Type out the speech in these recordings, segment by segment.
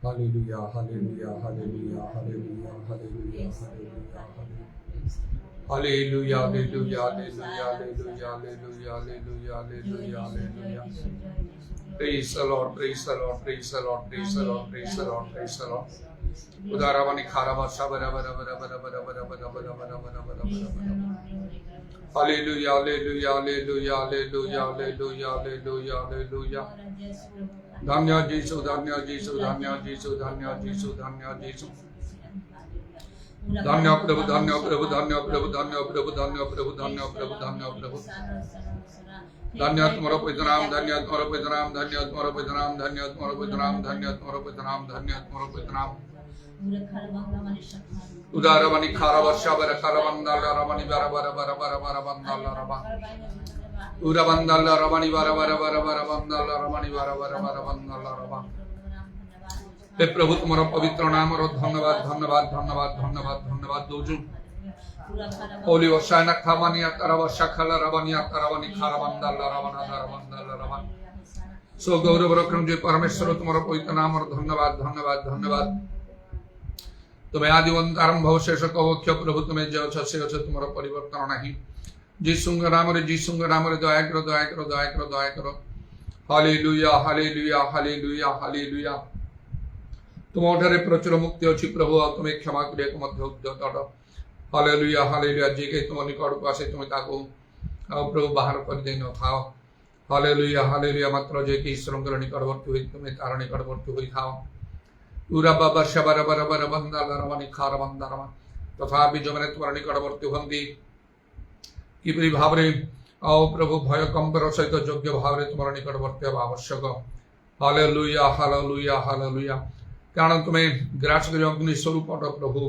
Hallelujah, hallelujah, hallelujah, hallelujah, hallelujah, hallelujah, hallelujah, hallelujah, hallelujah, hallelujah, hallelujah, hallelujah, hallelujah. Praise the Lord, praise the Lord, praise the Lord, praise the Lord, praise the Lord, praise the Lord. Udaravani kharava sabara bara bara bara bara bara bara bara bara bara bara bara. Hallelujah, hallelujah, hallelujah, hallelujah, hallelujah, hallelujah, hallelujah. Dhanya Jesu, Dhanya Jesu, Dhanya Jesu, Dhanya Jesu, Dhanya Jesu. Dhanya Prabhu, Dhanya Prabhu, Dhanya Prabhu, Dhanya Prabhu, Dhanya Prabhu, Dhanya Prabhu, Dhanya Prabhu. Dhanya Tumhara Paitanam, Dhanya Tumhara Paitanam, Dhanya Tumhara Paitanam, Dhanya Tumhara Paitanam, Dhanya Tumhara Paitanam, Dhanya Tumhara Paitanam. Udaravani Kharava Shabara Karavandala Ravani Bara Bara Bara Bara Bara Vandala Rava. Uravandala Ravani Bara Bara Bara Bara Vandala Ravani Bara Bara Bara Vandala Rava. हे प्रभु तुम्हारा पवित्र नाम और धन्यवाद धन्यवाद धन्यवाद धन्यवाद धन्यवाद दोजू ओली वशाना खामानिया तरवशा खला रवनिया तरवनी खारवंदल रवना रवंदल रवन सो गौरव रखम जे परमेश्वर तुम्हारा पवित्र नाम और धन्यवाद धन्यवाद धन्यवाद तुम्हें आदिवंत आरंभ शेष कवक्ष प्रभु तुम्हें जो छसे छे तुम्हारा परिवर्तन नहीं जीसुंग नाम रे दया करो दया करो दया करो दया करो हालेलुया हालेलुया हालेलुया हालेलुया तुम्हारे प्रचुर मुक्ति अच्छी प्रभु तुम्हें क्षमा करिया मध्य उद्यत हालेलुया हालेलुया जे के तुम निकट को आसे तुम्हें ताको प्रभु बाहर कर दे न थाओ हालेलुया हालेलुया मात्र जे के ईश्वर निकटवर्ती हुई तुम्हें तार निकटवर्ती हुई थाओ पूरा बाबा शबर बर बर बंदा लरवनी खार बंदा रवा तथापि जो मैंने तुम्हारे निकटवर्ती हुंदी किपरि भावरे आओ प्रभु भय कंबर सहित योग्य भावरे तुम्हारे निकटवर्ती आवश्यक हालेलुया हालेलुया हालेलुया कारण तुम्हें ग्रास कर अग्नि स्वरूप प्रभु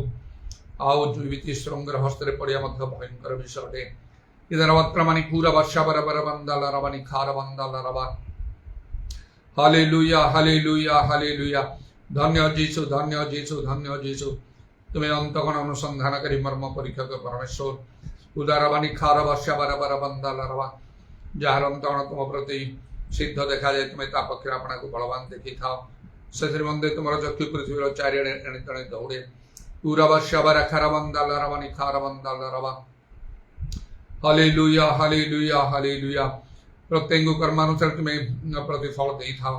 आओ जीवित श्रृंगर हस्ते पड़िया भयंकर विषय अटे इधर मानी पूरा वर्षा बर बर बंदाल रवानी खार बंदाल रवा हालेलुया हालेलुया हालेलुया धन्य जीसु धन्य जीसु धन्य जीसु तुम्हें अंतगण अनुसंधान करी मर्म परीक्षक परमेश्वर उदारवानी खार वर्षा बर बर बंदाल रवा जार अंतगण तुम प्रति सिद्ध देखा जाए तुम्हें ता पक्षे अपना को बलवान देखी था से मध्य तुम चक्षु पृथ्वी चारिड़े एणे तेणे दौड़े पूरा वर्षा बर खार बंदाल रवानी खार बंदाल रवा हालेलुया हालेलुया हालेलुया प्रत्येक कर्मानुसार तुम्हें प्रतिफल दे था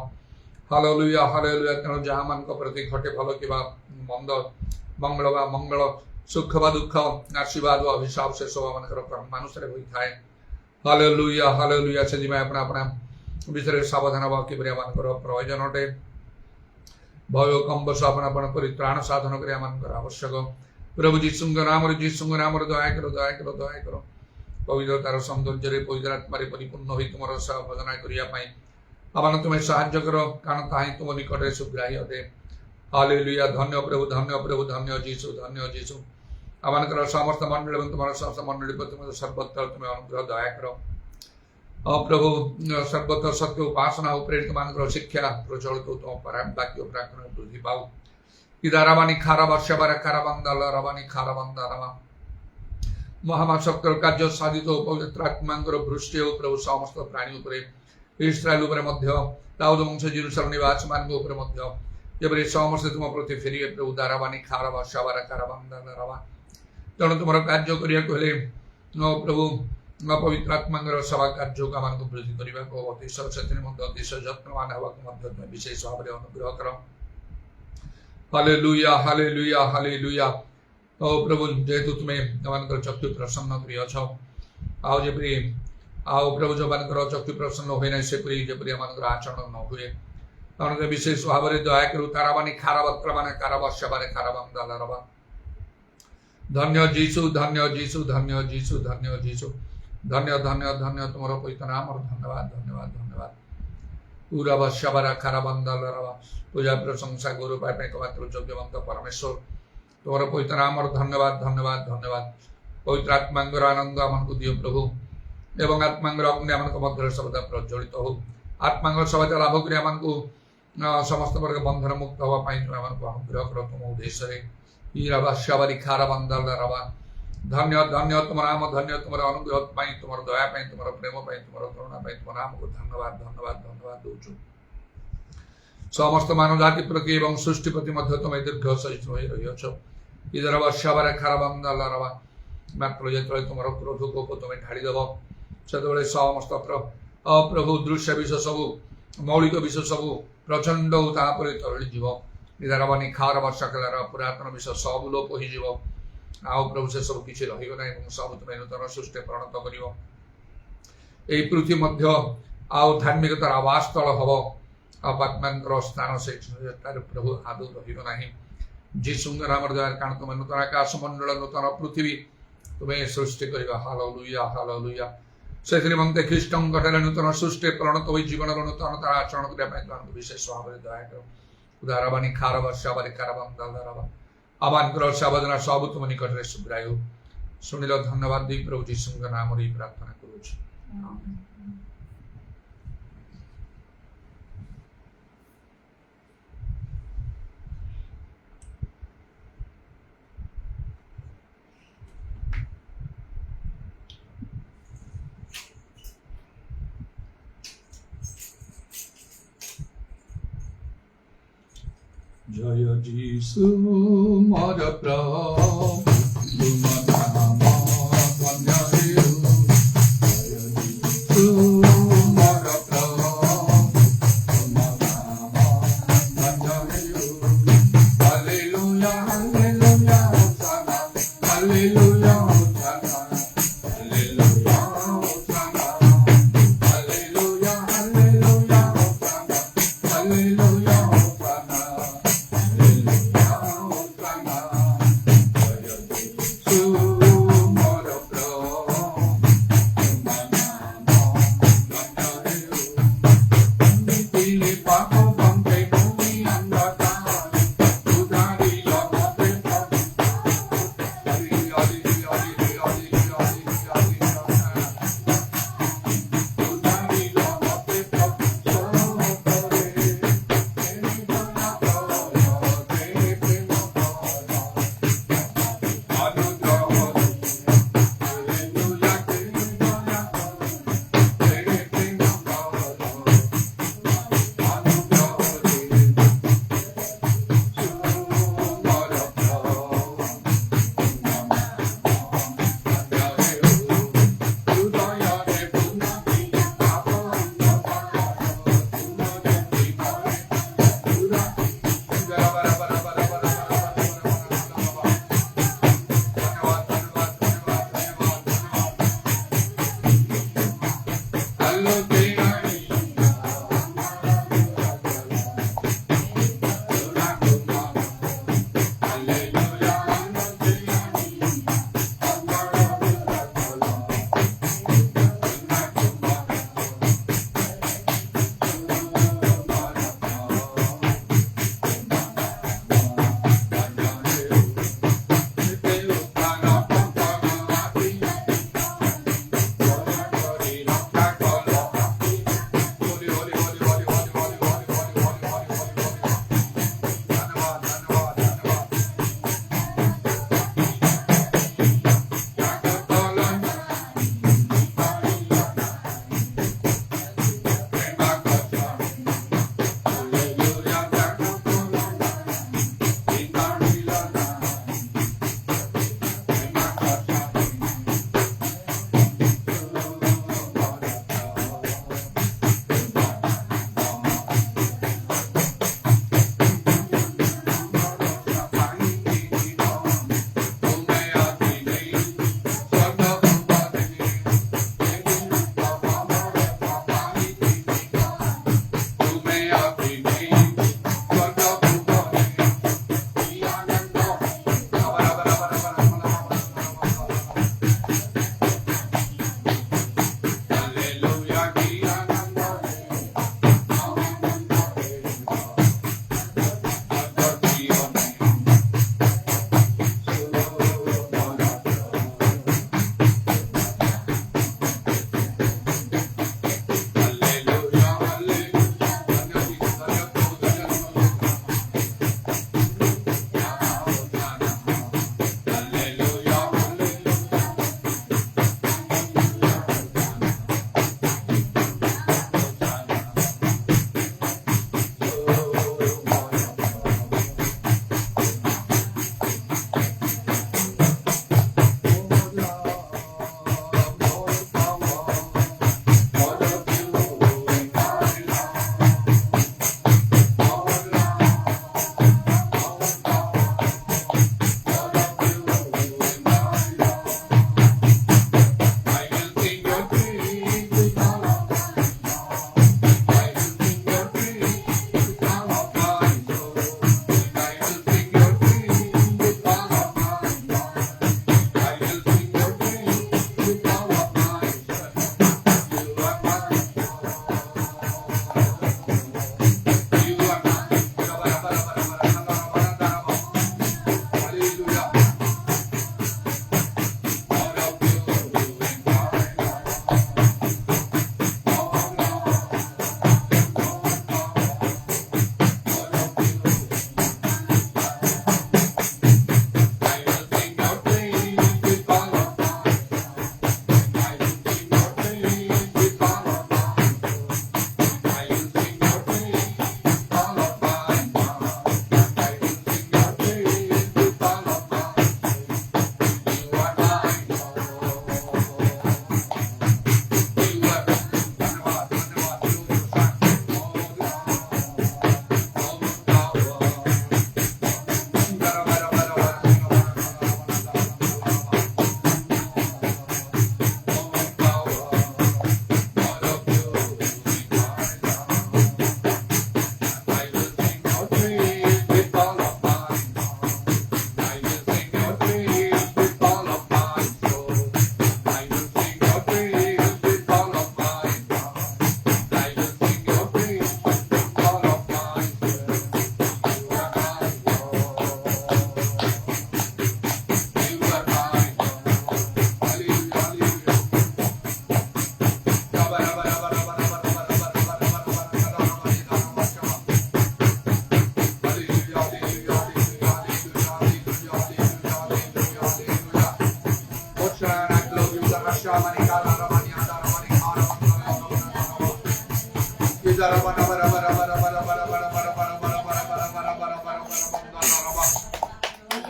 हालेलुया हालेलुया तेणु जहाँ मान प्रति घटे फल कि मंद मंगल व मंगल सुख व दुख आशीर्वाद व अभिशाप से सब मान कर्मानुसार होता है हालेलुया हालेलुया से अपना अपना विषय सावधान हवा कि मान प्रयोजन अटे भय कंबस अपना अपना परित्राण साधन कर आवश्यक प्रभु जीसुंग नाम दया करो दया करो दया करो पवित्रतार सौंदर्य पवित्र आत्मारे परिपूर्ण हो तुम भजना करने तुम्हें साहाय्य कर कारण ताही तुम निकट सुग्राही अटे हालेलुया धन्य प्रभु धन्य जीसु आमर समस्त मंडल तुम्हारा समस्त मंडली तुम सर्वत्र तुम्हें अनुग्रह दया कर प्रभु सर्वत्र सत्य उपासना प्रेरित मान शिक्षा प्रचलित तुम वाक्य प्रार्थना वृद्धि पाऊ इधारावानी खारा वर्षा बारा खारा बंदाल रवानी खारा बंदा रमा महामाशक्तर कार्य साधित पवित्रात्मांकर वृष्टि हो प्रभु समस्त प्राणी उपरे इस्राएल उपरे मध्य दाऊद वंश जेरुसलेम निवास मान उपरे मध्य जब समस्त तुम प्रति फेरिए प्रभु दारावानी खारा वर्षा बारा खारा बंदाल रवा तेणु तुम कार्य करिया कहले प्रभु पवित्रात्मांगर सभा कार्य मान वृद्धि करने को अतिशय से अतिशय यत्नवान हवा विशेष भाव में अनुग्रह कर हालेलुया हालेलुया हालेलुया ओ प्रभु जेहेतु तुम्हें चक्षु प्रसन्न कर आओ जपरी आओ प्रभु जो मान चक्षु प्रसन्न हुए ना सेपरी जपरी आम आचरण न हुए कारण विशेष भाव में दया करू तारावानी खारा वक्र मान कारा वर्षा बारे खारा बंदाल रवा धन्य जीसु धन्य जीसु धन्य जीसु धन्य जीसु धन्य धन्य धन्य तुम्हारा पवित्र नाम और धन्यवाद धन्यवाद धन्यवाद पूरा वर्षा बारा खारा बंदाल रवा पूजा प्रशंसा गुरु पाए एकमात्र योग्यवंत परमेश्वर तुम्हारा पवित्र नाम और धन्यवाद धन्यवाद धन्यवाद पवित्र आत्मांगर आनंद आमको दियो प्रभु एवं आत्मांगर अग्नि आम मध्य सर्वदा प्रज्वलित हो आत्मांगर सहायता लाभ कर समस्त वर्ग बंधन मुक्त हाँपाई तुम अनुग्रह कर तुम उद्देश्य ईराबारी खारा बंदाल रवा धन्य धन्य तुम नाम धन्य तुम अनुग्रह तुम दया तुम प्रेम तुम करुणा तुम नाम को धन्यवाद धन्यवाद धन्यवाद दौचु সমস্ত মানব জাতি প্রতি এবং সৃষ্টি প্রতি মধ্যে তুমি দীর্ঘ সহিষ্ণু হয়ে রয়েছ। ইদার বর্ষাবারে খারাবান্দাল্লা রবা মাত্র যেତେବେଳେ ତୁମର କ୍ରୋଧ କୋପ ତୁମେ ଢାଳିଦେବ ସେତେବେଳେ ସମସ୍ତ ଅପ୍ରଭୁ ଦୃଶ୍ୟ ବିଷୟ ସବୁ ମୌଳିକ ବିଷୟ ସବୁ ପ୍ରଚଣ୍ଡ ତାପରେ ତରଳିଯିବ। ନିଦାରବାନୀ ଖାର ବର୍ଷା କଳାର ପୁରାତନ ବିଷୟ ସବୁ ଲୋପ ହୋଇଯିବ। ଆଉ ପ୍ରଭୁ ସେ ସବୁ କିଛି ରହିବ ନାହିଁ ଏବଂ ସବୁ ତୁମେ ନୂତନ ସୃଷ୍ଟି ପରିଣତ କରିବ। ଏହି ପୃଥ୍ୱୀ ମଧ୍ୟ ଆଉ ଧାର୍ମିକତାର ଆବାସ ସ୍ଥଳ ହବ। ଆଉ ପାତ୍ମାଙ୍କର ସ୍ଥାନ ସେଠାରେ ପ୍ରଭୁ ଆଦୌ ରହିବ ନାହିଁ। ଯୀଶୁଙ୍କ ନାମର ଦୟାରେ କାରଣ ତୁମେ ନୂତନ ଆକାଶ ମଣ୍ଡଳ ନୂତନ ପୃଥିବୀ ତୁମେ ସୃଷ୍ଟି କରିବା। Hallelujah hallelujah. ସେଥି ନିମନ୍ତେ ଖ୍ରୀଷ୍ଟଙ୍କଠାରେ ନୂତନ ସୃଷ୍ଟି ପରିଣତ ହୋଇ ଜୀବନର ନୂତନତା ଆଚରଣ କରିବା ପାଇଁ ତୁମକୁ ବିଶେଷ ଭାବରେ ଦୟା କର। ଉଦାରବାଣୀ ଖାର ବର୍ଷାବାରେ କାରବାନ୍ଦାଲରବା ଆବାଙ୍କର ସାବଧାନ ସବୁ ତୁମ ନିକଟରେ ଶୁଭ୍ରାୟ ହେଉ। ଶୁଣିଲ ଧନ୍ୟବାଦ ଦେଇ ପ୍ରଭୁ ଯୀଶୁଙ୍କ ନାମରେ ପ୍ରାର୍ଥନା କରୁଛି। জয় যিশু মোর প্রভু তুম নাম ধন্য হেউ। জয় যিশু মোর প্রভু তুম নাম ধন্য হেউ। Hallelujah hallelujah হোসানা hallelujah হোসানা hallelujah হোসানা hallelujah hallelujah হোসানা hallelujah হোসানা।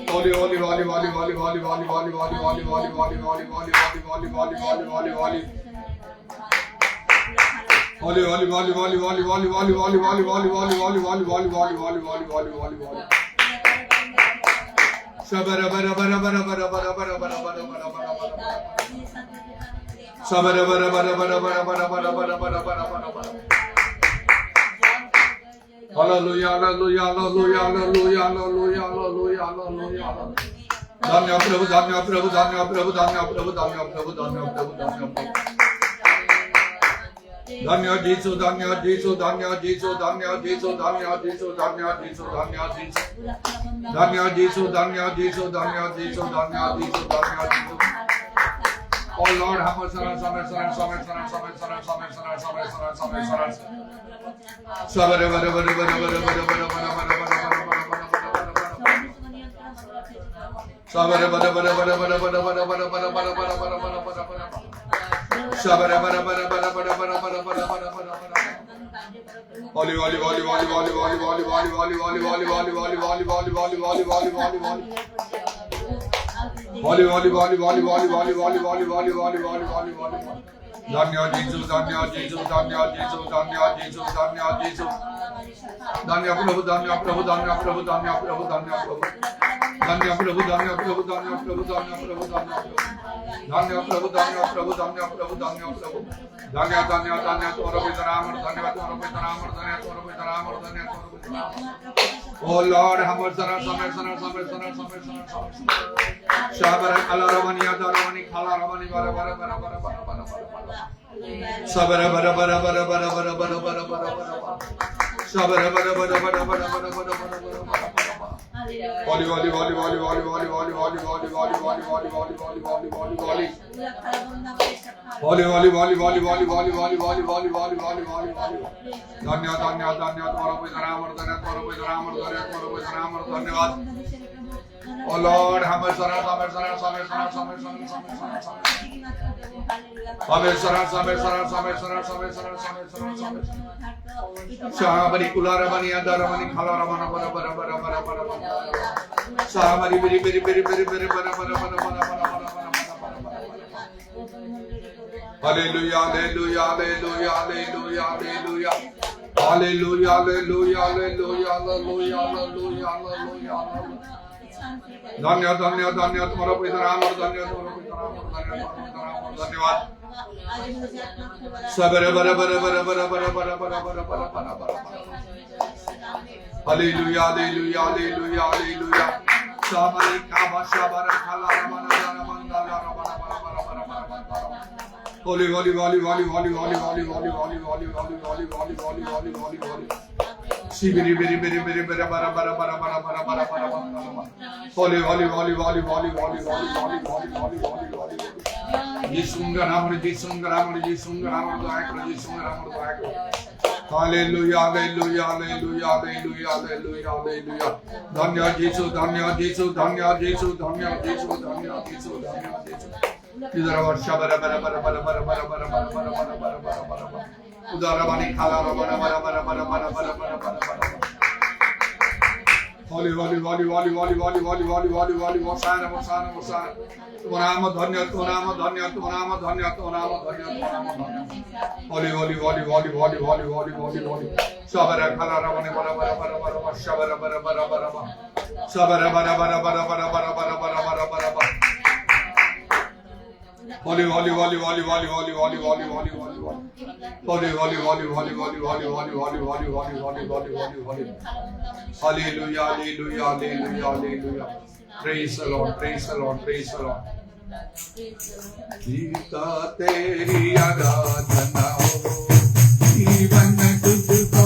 Holy, holy, holy, holy, holy, holy, holy, holy, holy, holy, holy, holy, holy, holy, holy, holy, holy, holy, holy. Holy, holy, holy, holy, holy, holy, holy, holy, holy, holy, holy, holy, holy, holy, holy, holy, holy, holy, holy, holy. Shabara bara bara bara bara bara bara bara bara bara bara bara. Shabara bara bara bara bara bara bara bara bara bara bara bara. Hallelujah, hallelujah, hallelujah, hallelujah, hallelujah, hallelujah, hallelujah. Dhanya Prabhu, Dhanya Prabhu, Dhanya Prabhu, Dhanya Prabhu, Dhanya Prabhu, Dhanya Prabhu, Dhanya Prabhu. Dhanya Jesu, Dhanya Jesu, Dhanya Jesu, Dhanya Jesu, Dhanya Jesu, Dhanya Jesu, Dhanya Jesu. Dhanya Jesu, Dhanya Jesu, Dhanya Jesu, Dhanya Jesu, Dhanya Jesu. Oh Lord, have mercy on us, have mercy on us, have mercy on us, have mercy on us, have mercy on us, have mercy on us, have mercy on us. Sabara bara bara bara bara bara bara bara bara bara bara bara bara. Sabara bara bara bara bara bara bara bara bara bara bara bara bara bara. Sabara bara bara bara bara bara bara bara bara bara bara. Holy holy holy holy holy holy holy holy holy holy holy holy holy holy holy holy holy holy holy holy. Holy holy holy holy holy holy holy holy holy holy holy holy holy. Dhanya Jesu, Dhanya Jesu, Dhanya Jesu, Dhanya Jesu, Dhanya Jesu. Dhanya Prabhu, Dhanya Prabhu, Dhanya Prabhu, Dhanya Prabhu, Dhanya Prabhu. Dhanya Prabhu, Dhanya Prabhu, Dhanya Prabhu, Dhanya Prabhu, Dhanya Prabhu. Dhanya Prabhu, Dhanya Prabhu, Dhanya Prabhu, Dhanya Prabhu. Dhanya, Dhanya, Dhanya, Tora Pitanamar, Dhanya, Tora Pitanamar, Dhanya, Tora Pitanamar, Dhanya, Tora Pitanamar. Oh Lord, have mercy on us, have mercy on us, have mercy on us, have mercy on us, have mercy on us. Shabara Kala Ramani, Yada Ramani, Kala Ramani, Bara Bara Bara Bara Bara Bara Bara. Sabara bara bara bara bara bara bara bara bara bara. Sabara bara bara bara bara bara bara bara bara. Holy holy holy holy holy holy holy holy holy holy holy holy holy holy holy holy holy. Holy holy holy holy holy holy holy holy holy holy holy holy holy. Dhanya dhanya dhanya Tora Pitanamar, Dhanya Tora Pitanamar, Dhanya Tora Pitanamar, Dhanyavad. Oh Lord, have mercy on us, have mercy on us, have mercy on us, have mercy on us, have mercy on us, have mercy on us. Shabari kulara bani andara bani khalara bana bara bara bara bara bara bara. Shabari beri beri beri beri beri bara bara bara bara bara bara bara bara. Hallelujah, hallelujah, hallelujah, hallelujah, hallelujah. Hallelujah, hallelujah, hallelujah, hallelujah, hallelujah, hallelujah. Dhanya dhanya dhanya Tora Pitanamar, Dhanya Tora Pitanamar, Dhanya Tora Pitanamar, Dhanyavad. Sabara bara bara bara bara bara bara bara bara bara bara bara. Hallelujah, hallelujah, hallelujah, hallelujah. Shabari kama shabara khala ramana ramana ramana bara bara bara bara. Holy holy holy holy holy holy holy holy holy holy holy holy holy holy holy holy holy. Shibiri biri biri biri bara bara bara bara bara bara bara bara bara. Holy holy holy holy holy holy holy holy holy holy holy holy. Jisunga namar Jisunga namar Jisunga namar doa karo Jisunga namar doa karo. Hallelujah, hallelujah, hallelujah, hallelujah, hallelujah, hallelujah. Dhanya Jesu, Dhanya Jesu, Dhanya Jesu, Dhanya Jesu, Dhanya Jesu, Dhanya Jesu. Idhar varsha bara bara bara bara bara bara bara bara bara bara bara bara bara bara. Udara bani khala bara bara bara bara bara bara bara bara bara. Holy holy holy holy holy holy holy holy holy holy Hosanna Hosanna Hosanna. Tumnama dhanya tumnama dhanya tumnama dhanya tumnama dhanya tumnama dhanya. Holy holy holy holy holy holy holy holy holy. Shabara khala ramane bara bara bara bara bara shabara bara bara bara bara. Shabara bara bara bara bara bara bara bara bara bara bara. Holy holy holy holy holy holy holy holy holy holy holy. Holy holy holy holy holy holy holy holy holy holy holy holy holy holy. Hallelujah, hallelujah, hallelujah, hallelujah. Praise the Lord, praise the Lord, praise the Lord. Jita teri aradhana ho, jeevan tujhko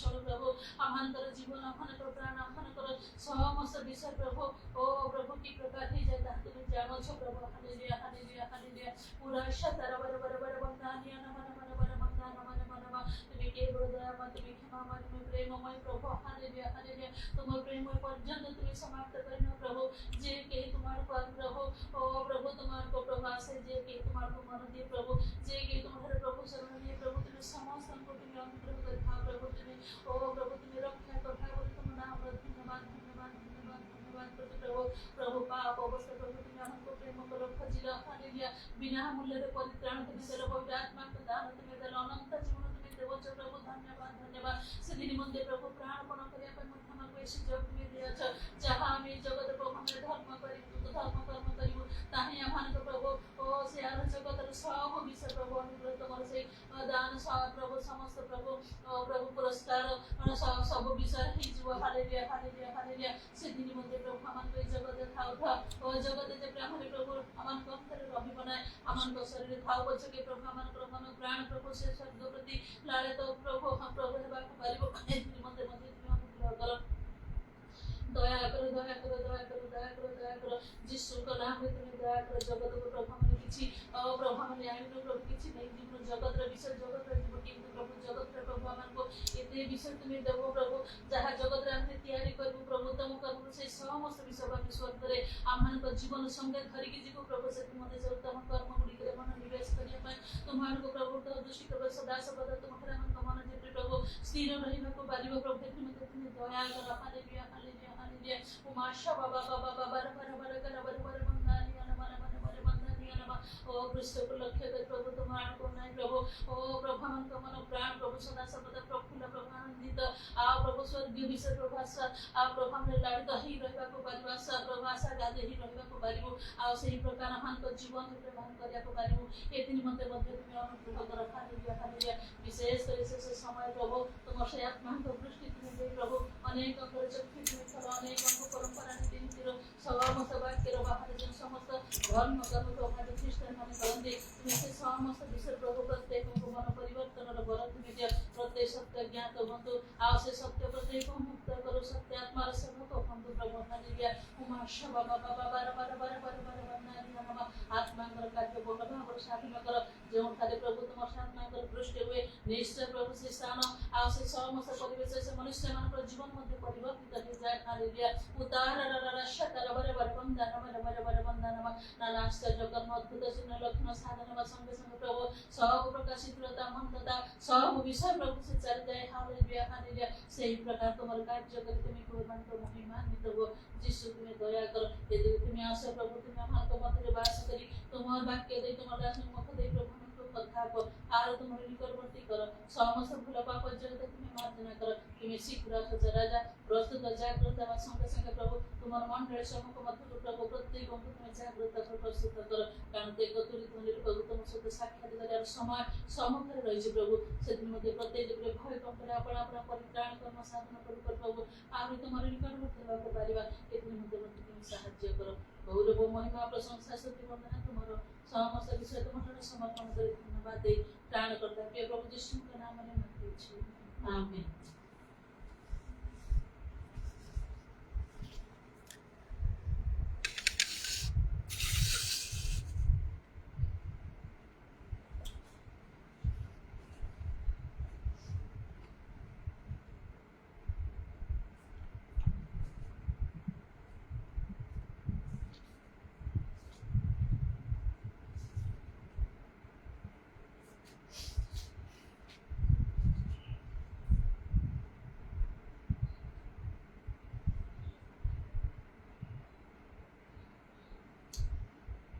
ଶୁଣ ପ୍ରଭୁ ଆମମାନଙ୍କର ଜୀବନ ଆମମାନଙ୍କର ପ୍ରାଣ ଆମମାନଙ୍କର ସମସ୍ତ ବିଷୟ ପ୍ରଭୁ ଓ ପ୍ରଭୁ କି ପ୍ରକାର ହେଇଯାଏ ତାହା ତୁମେ ଜାଣୁଛ ପ୍ରଭୁ ହାଲେଲୁୟା ହାଲେଲୁୟା ହାଲେଲୁୟା ପୁରା ସତର ବର ବର ବର ବନ୍ଦାନିଆ ନମନ ମନ ବର ବନ୍ଦାନ ମନ ମନ তুমি কেবল দয়াময় তুমি ক্ষমাময় তুমি প্রেমময় প্রভু হালেলুয়া হালেলুয়া তোমার প্রেম পর্যন্ত তুমি সমাপ্ত করে নাও প্রভু যে কে তোমার পর প্রভু ও প্রভু তোমার को प्रभु आसे जे के तुम्हार को मन दिए प्रभु जे के तुम्हारे प्रभु शरण दिए प्रभु तुम समस्त को तुम अनुग्रह कर था प्रभु तुम ओ प्रभु तुम रक्षा कर था बोले तुम नाम धन्यवाद धन्यवाद धन्यवाद धन्यवाद प्रभु प्रभु पाप अवस्था प्रभु तुम हमको प्रेम करो खजिला हालेलुया बिना मूल्य रे परित्राण तुम देलो पवित्र आत्मा को दान तुम देलो अनंत जीवन तुम देवो प्रभु धन्यवाद धन्यवाद सेदिन मध्य प्रभु प्राणपण करिया पर मध्य हमको ऐसी जग तुम दियाछ जहां हम जगत प्रभु हम धर्म करी धर्म कर्म करियो ताहि हमन प्रभु ओ से आर जगतर सब विषय प्रभु अनुग्रह तुमर से दान सब प्रभु समस्त प्रभु प्रभु पुरस्कार सब विषय ही जीव हालेलुया हालेलुया हालेलुया सेदिन मध्य प्रभु हमन को जगत थाउ था ओ जगत जे हमरे प्रभु हमन को अंतर रवि बनाए हमन को शरीर थाउ बच के प्रभु हमन को मन प्राण प्रभु से स्वर्ग प्रति लाले तो प्रभु हम प्रभु हेबा को पारिबो सेदिन मध्य तुम अनुग्रह करो दया करो दया करो दया करो दया करो दया करो जिसु को नाम में तुम्हें दया करो जगत को प्रभु हमने किछि प्रभु हमने आइन प्रभु किछि नहीं जीवन जगत रे विषय जगत रे जीवन किंतु प्रभु जगत रे प्रभु हमन को एते विषय तुम्हें देबो प्रभु जहा जगत रे हमने तैयारी करबो प्रभु तुम कर्म से समस्त विषय हम स्वर्ग रे हमन को जीवन संगे धरि के जीव प्रभु से तुम दे उत्तम कर्म गुडी करे मन निवेश करिया पाए तुम्हार को प्रभु तो दृष्टि कर सदा सर्वदा तुम्हारे मन को मन जे प्रभु स्थिर रहिबा को पारिबो प्रभु तुम्हें दया कर हालेलुया हालेलुया हालेलुया उमाशा बाबा बाबा बाबा बर बर कर बर बर बंदानी मन मन बर बंदानी ओ कृष्ण को लक्ष्य कर प्रभु तुम्हारा को नहीं प्रभु ओ प्रभु मन को मन प्राण प्रभु सदा सर्वदा प्रफुल्ल प्रभु आनंदित आ प्रभु स्वर्गीय विषय प्रभु आशा आ प्रभु हमरे लाड़ित ही रहबा को पारिबो आशा प्रभु आशा गादे ही रहबा को पारिबो आ सही प्रकार हमन को जीवन में प्रदान करिया को पारिबो एतिनि मते मध्य तुम अनुग्रह कर हालेलुया हालेलुया विशेष करे से समय प्रभु तुम से आत्मा को दृष्टि तुम दे प्रभु अनेक कर चक्की तुम अनेक परंपरा नीति नीतिर समस्त वाक्य बाहर जन समस्त धर्म कर्म को भाग ख्रीष्टान मान करंदे तुम से समस्त विषय प्रभु प्रत्येक को मन परिवर्तन र बर तुम जे प्रत्येक सत्य ज्ञात बंधु आ से सत्य प्रत्येक मुक्त करो सत्य आत्मा र सेवक बंधु प्रभु हालेलुया उमा शबा बाबा बाबा बर बर बर बर वंदना नम आत्मा कर कार्य बोल भाव साधन कर जो खाली प्रभु तुम आत्मा कर दृष्टि हुए निश्चय प्रभु से स्थान आ से समस्त परिवेश से मनुष्य मान जीवन मध्य परिवर्तित हो जाए हालेलुया उतार शतर बर बर वंदना बर बर बर वंदना नाना आश्चर्य कर्म अद्भुत चिन्ह लक्षण साधन संगे संगे प्रभु सब प्रकाशितता मंतता सब विषय प्रभु से चल जाए हालेलुया हालेलुया सही प्रकार तुम्हारे कार्य कर तुम्हें कुर्बान को महिमान्वित हो जिसु तुम्हें दया करो यदि तुम्हें आशा प्रभु तुम्हें हमारे को मध्य वास करी तुम्हारे वाक्य दे तुम्हारे दास मुख दे प्रभु कथा को आर तुम्हारे निकटवर्ती करो समस्त भूल पाप जगत तुम्हें मार्जना करो तुम्हें शीघ्र राजा प्रस्तुत जागृत संगे संगे प्रभु तुम्हारे मंडल समूह मध्य प्रभु प्रत्येक को तुम्हें जागृत प्रस्तुत करो कारण ते तुरी तुम्हारे प्रभु तुम सहित साक्षात्कार समय सम्मुखें रही प्रभु से मध्य प्रत्येक भय कंपन आपण अपना परित्राण कर्म साधन कर प्रभु आम तुम्हारे निकटवर्ती होगा पारिबा एति मध्य तुम साहाय्य करो गौरव महिमा प्रशंसा स्तुति वंदना तुम्हारो समस्त विषय तुम्हारे समर्पण कर धन्यवाद दे प्राण करता प्रिय प्रभु यीशु के नाम में मांगते छी आमीन।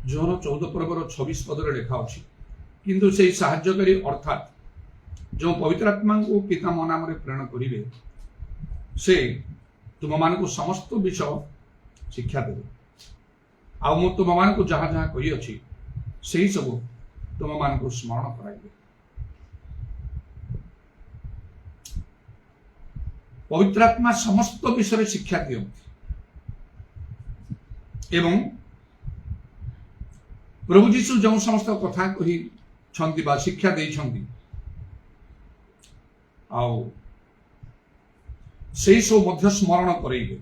जोहन 14 पर्वर 26 पदर लेखा अच्छी किंतु से साहाय्यकारी अर्थात जो पवित्र आत्मा को पिता मो नाम प्रेरण करेंगे से तुम मान को समस्त विषय शिक्षा देवे आ तुम मान को जहाँ जहाँ कही अच्छी से ही सब तुम मान को स्मरण कराइबे। पवित्र आत्मा समस्त विषय शिक्षा दियंती एवं प्रभु जीशु जो समस्त कथा कही शिक्षा दे সেই সব মধ্য স্মরণ করাইবে।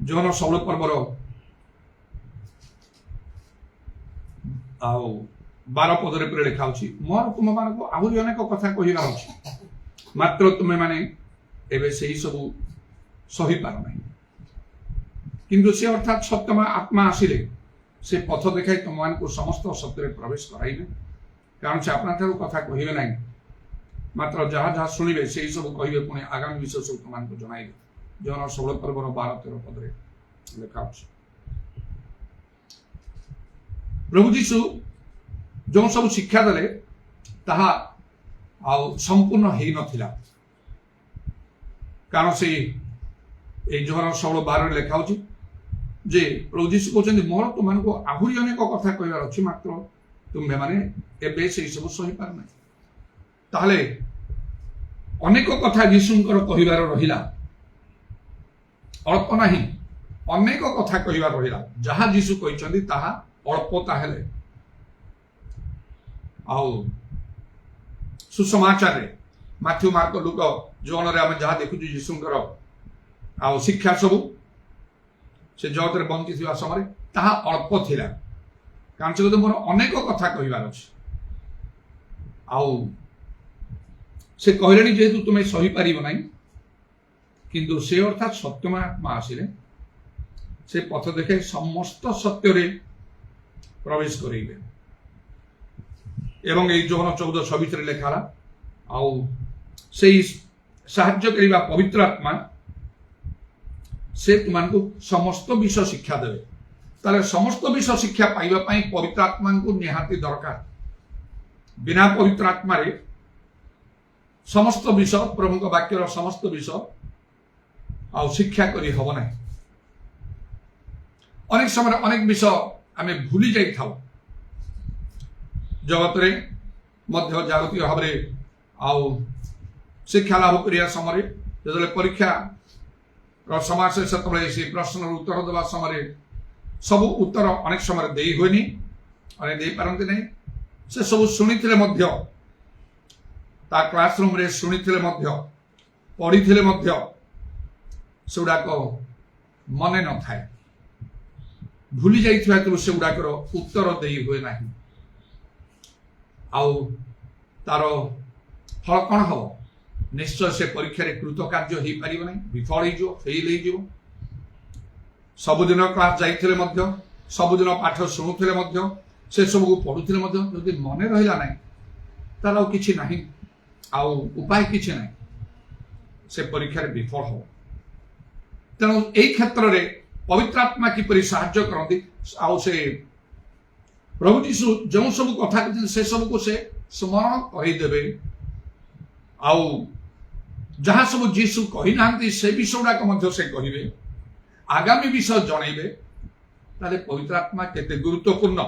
ଜୋହନ ଷୋହଳ ପର୍ବର ଆଉ 12 ପଦରେ ପରେ ଲେଖା ଅଛି, ମୋର ତୁମମାନଙ୍କୁ ଆହୁରି ଅନେକ କଥା କହିବାର ଅଛି, ମାତ୍ର ତୁମେମାନେ ଏବେ ସେହି ସବୁ ସହିପାର ନାହିଁ। କିନ୍ତୁ ସେ ଅର୍ଥାତ୍ ସତ୍ୟମୟ ଆତ୍ମା ଆସିଲେ ସେ ପଥ ଦେଖାଇ ତୁମମାନଙ୍କୁ ସମସ୍ତ ସତ୍ୟରେ ପ୍ରବେଶ କରାଇବେ, କାରଣ ସେ ଆପଣଙ୍କଠାରୁ କଥା କହିବେ ନାହିଁ, ମାତ୍ର ଯାହା ଯାହା ଶୁଣିବେ ସେହି ସବୁ କହିବେ, ପୁଣି ଆଗାମୀ ବିଷୟ ସବୁ ତୁମମାନଙ୍କୁ ଜଣାଇବେ। ଜୋହନ 16 ପର୍ବର 12-13 ପଦରେ ଲେଖା ଅଛି। ପ୍ରଭୁ ଯୀଶୁ ଯେଉଁ ସବୁ ଶିକ୍ଷା ଦେଲେ ତାହା ଆଉ ସମ୍ପୂର୍ଣ୍ଣ ହେଇନଥିଲା, କାରଣ ସେ এই ଜୋହନ 16:12 ଲେଖା ଅଛି ଯେ ପ୍ରଭୁ ଯୀଶୁ କହୁଛନ୍ତି, ମୋର ତୁମମାନଙ୍କୁ ଆହୁରି ଅନେକ କଥା କହିବାର ଅଛି, ମାତ୍ର ତୁମ୍ଭେମାନେ ଏବେ ସେହି ସବୁ ସହିପାର ନାହିଁ। ତାହେଲେ ଅନେକ କଥା ଯୀଶୁଙ୍କର କହିବାର ରହିଲା, ଅଳ୍ପ ନାହିଁ, ଅନେକ କଥା କହିବାର ରହିଲା। ଯାହା ଯୀଶୁ କହିଛନ୍ତି ତାହା ଅଳ୍ପ ତାହେଲେ ଆଉ ସୁସମାଚାରରେ ମାଥ୍ୟୁ, ମାର୍କ, ଲୁକ, ଜୋହନରେ ଆମେ ଯାହା ଦେଖୁଛୁ ଯୀଶୁଙ୍କର ଆଉ ଶିକ୍ଷା ସବୁ ସେ ଜଗତରେ ବଞ୍ଚିଥିବା ସମୟରେ ତାହା ଅଳ୍ପ ଥିଲା, କାରଣ ସେ ମୋର ଅନେକ କଥା କହିବାର ଅଛି। ଆଉ ସେ କହିଲେଣି ଯେହେତୁ ତୁମେ ସହିପାରିବ ନାହିଁ, କିନ୍ତୁ ସେ ଅର୍ଥାତ୍ ସତ୍ୟମୟ ଆତ୍ମା ଆସିଲେ ସେ ପଥ ଦେଖାଇ ସମସ୍ତ ସତ୍ୟରେ ପ୍ରବେଶ କରାଇବେ। ଏବଂ এই ଜୋହନ 14:26 ଲେଖା ହେଲା, ଆଉ ସେଇ ସାହାଯ୍ୟକାରୀ ବା ପବିତ୍ର ଆତ୍ମା ସେ ତୁମମାନଙ୍କୁ ସମସ୍ତ ବିଷୟ ଶିକ୍ଷା ଦେବେ। ତାହେଲେ ସମସ୍ତ ବିଷୟ ଶିକ୍ଷା ପାଇବା ପାଇଁ ପବିତ୍ର ଆତ୍ମାଙ୍କୁ ନିହାତି ଦରକାର। ବିନା ପବିତ୍ର ଆତ୍ମାରେ ସମସ୍ତ ବିଷୟ, ପ୍ରଭୁଙ୍କ ବାକ୍ୟର ସମସ୍ତ ବିଷୟ ଆଉ ଶିକ୍ଷା କରି ହବ ନାହିଁ। ଅନେକ ସମୟରେ ଅନେକ ବିଷୟ ଆମେ ଭୁଲି ଯାଇଥାଉ। ଜଗତରେ ମଧ୍ୟ ଜାଗତିକ ଭାବରେ ଆଉ ଶିକ୍ଷା ଲାଭ କରିବା ସମୟରେ ଯେତେବେଳେ ପରୀକ୍ଷା ସମାଜ ସେତେବେଳେ ସେ ପ୍ରଶ୍ନର ଉତ୍ତର ଦେବା ସମୟରେ ସବୁ ଉତ୍ତର ଅନେକ ସମୟରେ ଦେଇ ହୁଏନି, ଅନେକ ଦେଇପାରନ୍ତି ନାହିଁ। ସେ ସବୁ ଶୁଣିଥିଲେ ମଧ୍ୟ, ତା କ୍ଲାସ ରୁମ୍ରେ ଶୁଣିଥିଲେ ମଧ୍ୟ, ପଢିଥିଲେ ମଧ୍ୟ ସେଗୁଡାକ ମନେ ନଥାଏ। ଭୁଲି ଯାଇଥିବା ହେତୁ ସେଗୁଡାକର ଉତ୍ତର ଦେଇ ହୁଏ ନାହିଁ। ଆଉ ତାର ଫଳ କ'ଣ ହବ? ନିଶ୍ଚୟ ସେ ପରୀକ୍ଷାରେ କୃତକାର୍ଯ୍ୟ ହେଇପାରିବ ନାହିଁ, ବିଫଳ ହେଇଯିବ, ଫେଲ୍ ହେଇଯିବ। ସବୁଦିନ କ୍ଲାସ ଯାଇଥିଲେ ମଧ୍ୟ, ସବୁଦିନ ପାଠ ଶୁଣୁଥିଲେ ମଧ୍ୟ, ସେ ସବୁକୁ ପଢୁଥିଲେ ମଧ୍ୟ ଯଦି ମନେ ରହିଲା ନାହିଁ, ତାର ଆଉ କିଛି ନାହିଁ, ଆଉ ଉପାୟ କିଛି ନାହିଁ, ସେ ପରୀକ୍ଷାରେ ବିଫଳ ହବ। ତେଣୁ এই କ୍ଷେତ୍ରରେ ପବିତ୍ର ଆତ୍ମା କିପରି ସାହାଯ୍ୟ କରନ୍ତି, ଆଉ ସେ ପ୍ରଭୁ ଯୀଶୁ ଯେଉଁ ସବୁ କଥା କହିଛନ୍ତି ସେ ସବୁକୁ ସେ ସ୍ମରଣ କରିଦେବେ। ଆଉ ଯାହା ସବୁ ଯୀଶୁ କହିନାହାନ୍ତି ସେ ବିଷୟ ଗୁଡାକ ମଧ୍ୟ ସେ କହିବେ, ଆଗାମୀ ବିଷୟ ଜଣେଇବେ। ତାହେଲେ ପବିତ୍ର ଆତ୍ମା କେତେ ଗୁରୁତ୍ୱପୂର୍ଣ୍ଣ।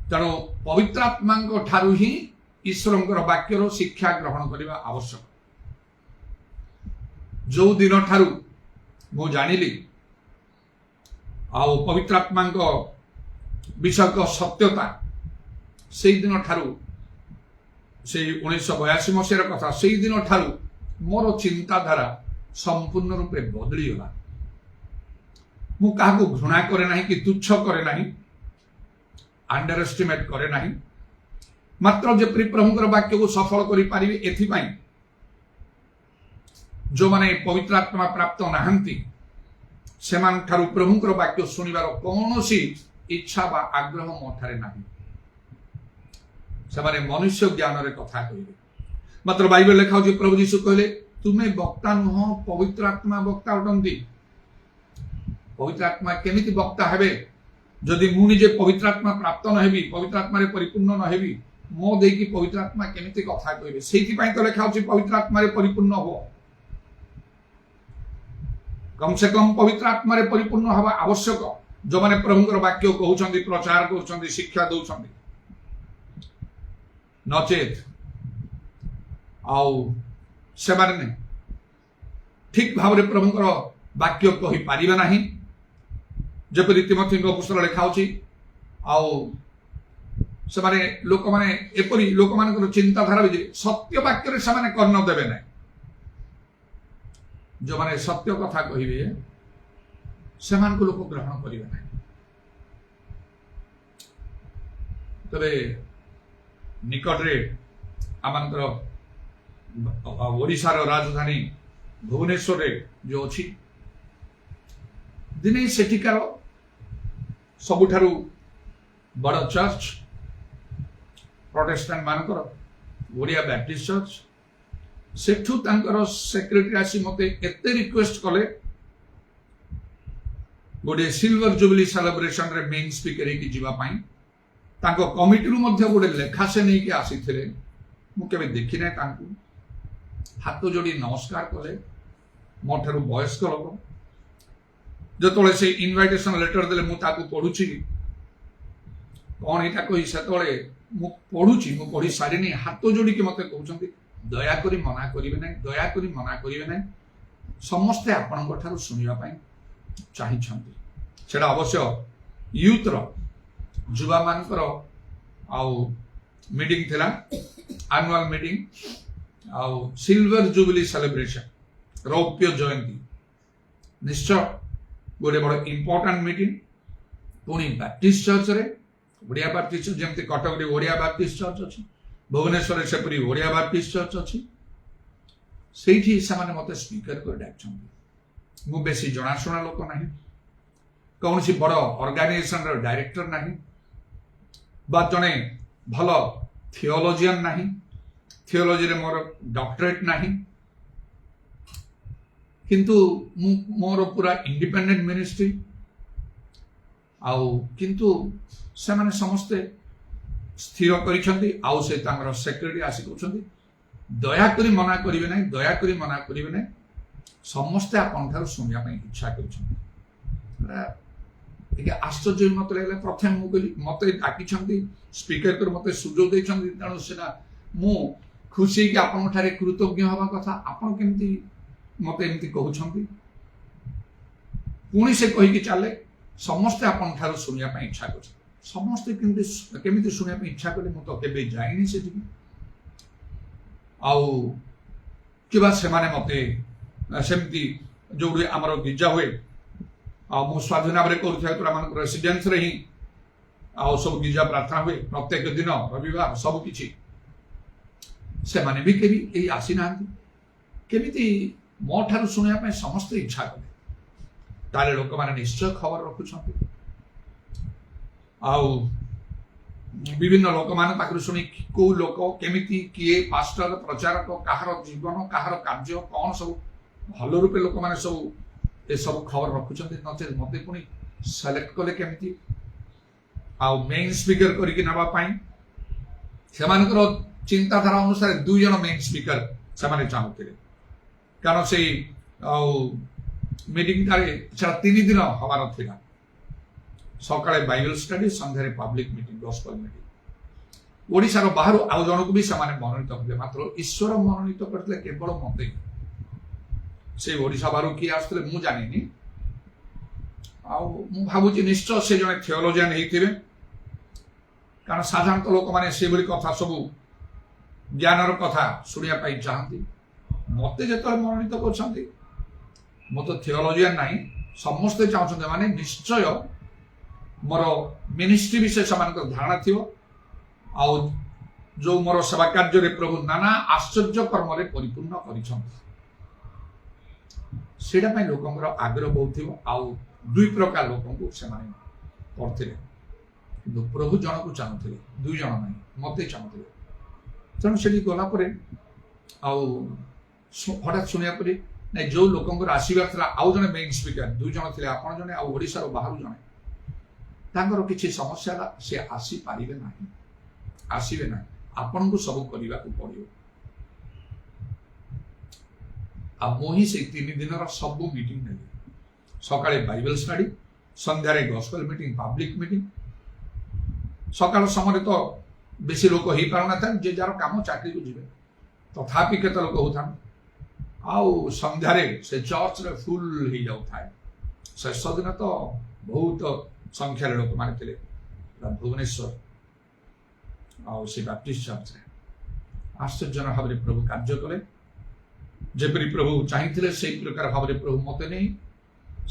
ତେଣୁ ପବିତ୍ର ଆତ୍ମାଙ୍କ ଠାରୁ ହିଁ ଈଶ୍ୱରଙ୍କର ବାକ୍ୟର ଶିକ୍ଷା ଗ୍ରହଣ କରିବା ଆବଶ୍ୟକ। ଯୋଉ ଦିନ ଠାରୁ ମୁଁ ଜାଣିଲି ଆଉ ପବିତ୍ର ଆତ୍ମାଙ୍କ ବିଷୟକ ସତ୍ୟତା, ସେଇଦିନ ଠାରୁ, ସେଇ 1982 ମସିହାର କଥା, ସେଇଦିନ ଠାରୁ ମୋର ଚିନ୍ତାଧାରା ସମ୍ପୂର୍ଣ୍ଣ ରୂପେ ବଦଳିଗଲା। ମୁଁ କାହାକୁ ଘୃଣା କରେ ନାହିଁ କି ତୁଚ୍ଛ କରେ ନାହିଁ, अंडर एस्टिमेट करे नहीं, मात्र जेपरि प्रभुଙ୍କର ବାକ୍ୟକୁ ସଫଳ କରିପାରିବେ ଏଥିପାଇଁ ଯୋଉମାନେ ପବିତ୍ର ଆତ୍ମା ପ୍ରାପ୍ତ ନାହାନ୍ତି ସେମାନଠାରୁ ପ୍ରଭୁଙ୍କର ବାକ୍ୟ ଶୁଣିବାର କୌଣସି ଇଚ୍ଛା ବା ଆଗ୍ରହ ମୋଠାରେ ନାହିଁ। ସେମାନେ ମନୁଷ୍ୟ ଜ୍ଞାନରେ କଥା କହିବେ। ମାତ୍ର ବାଇବେଲ ଲେଖା ହେଉଛି ପ୍ରଭୁ ଯୀଶୁ କହିଲେ ତୁମେ ବକ୍ତା ନୁହଁ, ପବିତ୍ର ଆତ୍ମା ବକ୍ତା ଅଟନ୍ତି। ପବିତ୍ର ଆତ୍ମା କେମିତି ବକ୍ତା ହେବେ? ଯଦି ମୁଁ ନିଜେ ପବିତ୍ର ଆତ୍ମା ପ୍ରାପ୍ତ ନ ହେବି, ପବିତ୍ର ଆତ୍ମାରେ ପରିପୂର୍ଣ୍ଣ ନ ହେବି, ମୋ ଦେଇକି ପବିତ୍ର ଆତ୍ମା କେମିତି କଥା କହିବେ? ସେଇଥିପାଇଁ ତ ଲେଖା ହେଉଛି ପବିତ୍ର ଆତ୍ମାରେ ପରିପୂର୍ଣ୍ଣ ହୁଅ। कम से कम पवित्र आत्मा परिपूर्ण हवा आवश्यक। जो माने प्रभुଙ୍କର वाक्य कहउछन्ती, प्रचार करूछन्ती, शिक्षा दउछन्ती, नचेत आउ सेमाने ठीक भावरे प्रभुଙ୍କର वाक्य कहि पारिबा नाही। जेपरि तिमोथीଙ୍କ पुस्तक लेखा अछि आउ से माने लोक माने एपरी लोक मानकर चिंताधारा भी सत्य वाक्य से माने कर्ण देवे ना जो माने सत्य कथा कहिबे से मान को लोक ग्रहण करिवे ना तबे निकट रे आमंत्र ओडिशार राजधानी भुवनेश्वर रे जो अछि दिने सेठिकार सबुठारु बड़ चर्च प्रोटेस्टांट मानकर ओडिया बैप्टिस्ट चर्च सेठू तांकर सेक्रेटरी आसी मते एते रिक्वेस्ट कले गोटे सिल्वर जुबली सेलिब्रेशन रे मेन स्पीकर की जीवा पाई तांको कमिटी रु मध्य गोटे लेखा से नहीं के आसी थिले मु केबे देखि नै तांको हाथ जोड़ी नमस्कार कले मोठारु वयस्क लोक जतले से इनविटेशन लेटर देले मु ताकू पढुची कोन एटा कहि सेतले मु पढुची मु पढी सारिनी हाथ जोड़ी के मते कहउचंती दया करी मना करिवे नै दया करी मना करिवे नै समस्त आपनक ठारू सुनिबा पई चाहि छंती सेडा अवश्य यूथ रो जुवा मानकर आउ मीटिंग थिला एनुअल मीटिंग आउ सिल्वर जुबली सेलिब्रेशन रौप्य जयंती निश्चय गोटे बड़ इंपोर्टेंट मीटिंग पुणी बैप्टिस्ट चर्च रे ओडिया बैप्टिस्ट चर्च जमते कटक रे ओडिया बैप्टिस्ट चर्च अछि भुवनेश्वर से पुरी ओडिया बैप्टिस्ट चर्च अछि सेठी सामान्य मते स्पीकर को डाकछंती मु बेसी जणाशुना लोक नाही कौन सी बड़ ऑर्गेनाइजेशन रो डायरेक्टर नाही बा जने भलो थियोलॉजियन नाही थियोलॉजी रे मोर डॉक्टरेट नाही किंतु मोर पूरा इंडिपेंडेंट मिनिस्ट्री आउ किंतु से माने समस्ते स्थिर करिसंती आउ से तांगर सेक्रेटरी आसी कहउछंती दया करी मना करिवे नै दया करी मना करिवे नै समस्ते आपन थार सुनिया पई इच्छा करिसंती एके आश्चर्य मत लागले प्रथम मु कहली मते डाकिसंती स्पीकर कर मते सुजोग दैछंती ताणो सेना मु खुशी कि आपन ठारे कृतज्ञ हवा कथा आपन केमती मते एमती कहउछंती पुणी से कहि कि चाले समस्त आपन ठार सुनिया पई इच्छा करछ समस्त केमती सुनिया पई इच्छा कले मु तो केबे जाइनी सेठी आउ किबा से माने मते सेमती जोडी हमर गिजा होए आ मु स्वाधीन भाव करूँ मान रेसिडेंस रे ही आउ सब गिजा प्रार्थना हुए प्रत्येक दिन रविवार सब किछि से माने भी केबी एई आसी नांती केमिति मो ठारू सुनिया पई समस्त इच्छा कले ताले लोक माने निश्चय खबर रखुछंती आउ विभिन्न लोक मान पाखरु सुनी को लोक केमिति किए पास्टर प्रचारक काहर जीवन काहर कार्य कोन सब भलो रूपे लोक माने सब ए सब खबर रखुछंती नचे मते पुनी सेलेक्ट कले केमिति आउ मेन स्पीकर करी कि नबा पाई सेमानकर चिंताधारा अनुसार दुई जन मेन स्पीकर सेमाने चाहुतिले कारण से आउ मीटिंग तारे छा 3 दिन हवार थिला सकाळे बाइबल स्टडी संध्यारे public meeting gospel meeting Odisha रो बाहर आउ जनकु भी सेमाने मनोनीत होले मात्र ईश्वर मनोनीत करतले केवल मते से ओडिसा बाहर की आस्तले मु जानिनी आउ मु भाबुची निश्चय से जने थियोलॉजियन हेतिबे कारण साधारणतः लोक माने से बली कथा सब ज्ञानर कथा सुनिया पाई चाहती मते जेतले मनोनीत करछंती मो तो थियोलॉजियन नाही समस्त चाहछंती माने निश्चय मोर मिनिस्ट्री विषय समान धारणा थियो आउ जो मोर सेवा कार्य रे प्रभु नाना आश्चर्य कर्म रे परिपूर्ण करिछंती सेटा पई लोकंकर आग्रह बहुत थियो आउ दुई प्रकार लोकंकु सेमाने करथिले किंतु प्रभु जन को चाहुथिले दुई जन नाही मते चाहुथिले तण सेठी गला परे आउ हठात सुनिया परे नै जो लोकंकर आशीर्वाद थला आउ जने मेन स्पीकर दुई जन थिले आपण जने आउ ओडिसा रो बाहर जने तांकर किछि समस्या से आसी पारिबे नाही आसीबे नाही आपण को सब करिवा को पड़ियो आ मोही से 3 दिन सब मीटिंग ने सकाळे बाइबल स्टडी संध्यारे गॉस्पेल मीटिंग पब्लिक मीटिंग सकाळ समय तो बेसी लोक ही पारना था जे जार काम चाकरी को जिवे तथापि केत लोक होता आउ संध्यारे से चर्च रे फुल ही जाउ थाए शेष दिन तो बहुत संख्या लोक माने थिले भुवनेश्वर ଆଉ ସେ ବାପ୍ଟିଷ୍ଟ ଚର୍ଚ୍ଚରେ ଆଶ୍ଚର୍ଯ୍ୟ ଭାବରେ ପ୍ରଭୁ କାର୍ଯ୍ୟ କଲେ। ଯେପରି ପ୍ରଭୁ ଚାହିଁଥିଲେ ସେଇ ପ୍ରକାର ଭାବରେ ପ୍ରଭୁ ମତେ ନେଇ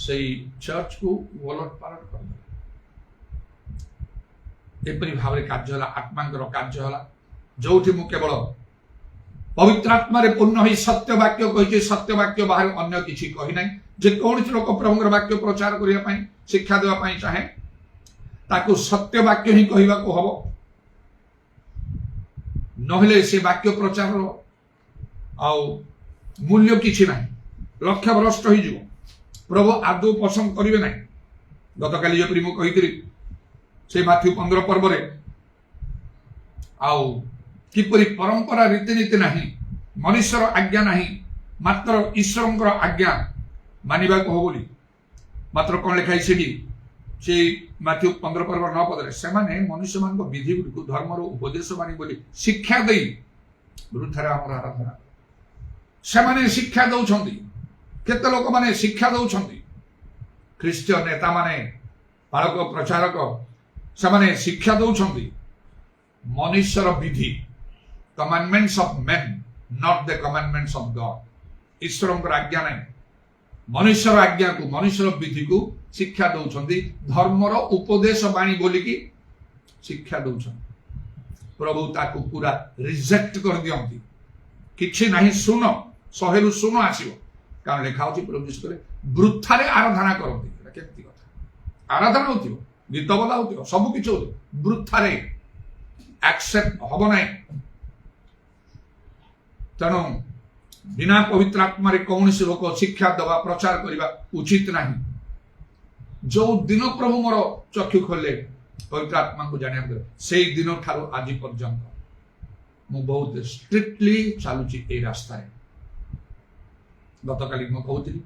ସେଇ ଚର୍ଚ୍ଚକୁ ଓଲଟ ପାଲଟ କରିଦେଲେ। ଏପରି ଭାବରେ କାର୍ଯ୍ୟ ହେଲା, ଆତ୍ମାଙ୍କର କାର୍ଯ୍ୟ ହେଲା। ଯୋଉଠି ମୁଁ କେବଳ ପବିତ୍ର ଆତ୍ମାରେ ପୂର୍ଣ୍ଣ ହୋଇ ସତ୍ୟ ବାକ୍ୟ କହିଛି, ସତ୍ୟ ବାକ୍ୟ ବାହାରେ ଅନ୍ୟ କିଛି କହି ନାହିଁ। ଯେକୌଣସି ଲୋକ ପ୍ରଭୁଙ୍କର ବାକ୍ୟ ପ୍ରଚାର କରିବା ପାଇଁ, ଶିକ୍ଷା ଦେବା ପାଇଁ ଚାହେଁ, ତାକୁ ସତ୍ୟ ବାକ୍ୟ ହିଁ କହିବାକୁ ହବ। ନହେଲେ ସେ ବାକ୍ୟ ପ୍ରଚାରର ଆଉ ମୂଲ୍ୟ କିଛି ନାହିଁ, ଲକ୍ଷ୍ୟ ଭ୍ରଷ୍ଟ ହୋଇଯିବ। ପ୍ରଭୁ ଆଦୌ ପସନ୍ଦ କରିବେ ନାହିଁ। ଗତକାଲି ଯେପରି ମୁଁ କହିଥିଲି ସେ ମାଥ୍ୟୁ 15 ପର୍ବରେ ଆଉ କିପରି ପରମ୍ପରା ରୀତିନୀତି ନାହିଁ, ମନୁଷ୍ୟର ଆଜ୍ଞା ନାହିଁ, ମାତ୍ର ଈଶ୍ୱରଙ୍କର ଆଜ୍ଞା ମାନିବାକୁ ହବ ବୋଲି। ମାତ୍ର କଣ ଲେଖା ହେଇଛି ସେଠି ସେ ମାଥ୍ୟୁ 15 ପର୍ବ 9 ପଦରେ, ସେମାନେ ମନୁଷ୍ୟମାନଙ୍କ ବିଧି ଗୁଡ଼ିକୁ ଧର୍ମର ଉପଦେଶ ମାନି ବୋଲି ଶିକ୍ଷା ଦେଇ ବୃଥାରେ ଆମର ଆରାଧନା। ସେମାନେ ଶିକ୍ଷା ଦଉଛନ୍ତି। କେତେ ଲୋକମାନେ ଶିକ୍ଷା ଦଉଛନ୍ତି? ଖ୍ରୀଷ୍ଟୀୟ ନେତାମାନେ, ପାଳକ, ପ୍ରଚାରକ, ସେମାନେ ଶିକ୍ଷା ଦଉଛନ୍ତି ମନୁଷ୍ୟର ବିଧି, commandments of men, not the commandments of God. ଈଶ୍ୱରଙ୍କର ଆଜ୍ଞା ନାହିଁ, ମନୁଷ୍ୟର ଆଜ୍ଞାକୁ, ମନୁଷ୍ୟର ବିଧିକୁ ଶିକ୍ଷା ଦଉଛନ୍ତି, ଧର୍ମର ଉପଦେଶ ବାଣୀ ବୋଲିକି ଶିକ୍ଷା ଦଉଛନ୍ତି। ପ୍ରଭୁ ତାକୁ ପୁରା ରିଜେକ୍ଟ କରିଦିଅନ୍ତି। କିଛି ନାହିଁ, ଶୂନ, 100ରୁ 0 ଆସିବ। କାରଣ ଲେଖା ହଉଛି ପ୍ରଭୁ ଯୀଶୁ କହିଲେ ବୃଥାରେ ଆରାଧନା କରନ୍ତି। ଏଟା କେମିତି କଥା? ଆରାଧନା ହଉଥିବ, ଗୀତ ବୋଲା ହଉଥିବ, ସବୁ କିଛି ହଉଥିବ, ବୃଥାରେ ଆକ୍ସେପ୍ଟ ହବ ନାହିଁ। ତେଣୁ ବିନା ପବିତ୍ର ଆତ୍ମାରେ କୌଣସି ଲୋକ ଶିକ୍ଷା ଦେବା, ପ୍ରଚାର କରିବା ଉଚିତ ନାହିଁ। ଯୋଉ ଦିନ ପ୍ରଭୁ ମୋର ଚକ୍ଷୁ ଖୋଲିଲେ ପବିତ୍ର ଆତ୍ମାକୁ ଜାଣିବାକୁ ଦେଲେ, ସେଇ ଦିନ ଠାରୁ ଆଜି ପର୍ଯ୍ୟନ୍ତ ମୁଁ ବହୁତ ଷ୍ଟ୍ରିକ୍ଟଲି ଚାଲୁଛି ଏଇ ରାସ୍ତାରେ। ଗତକାଲି ମୁଁ କହୁଥିଲି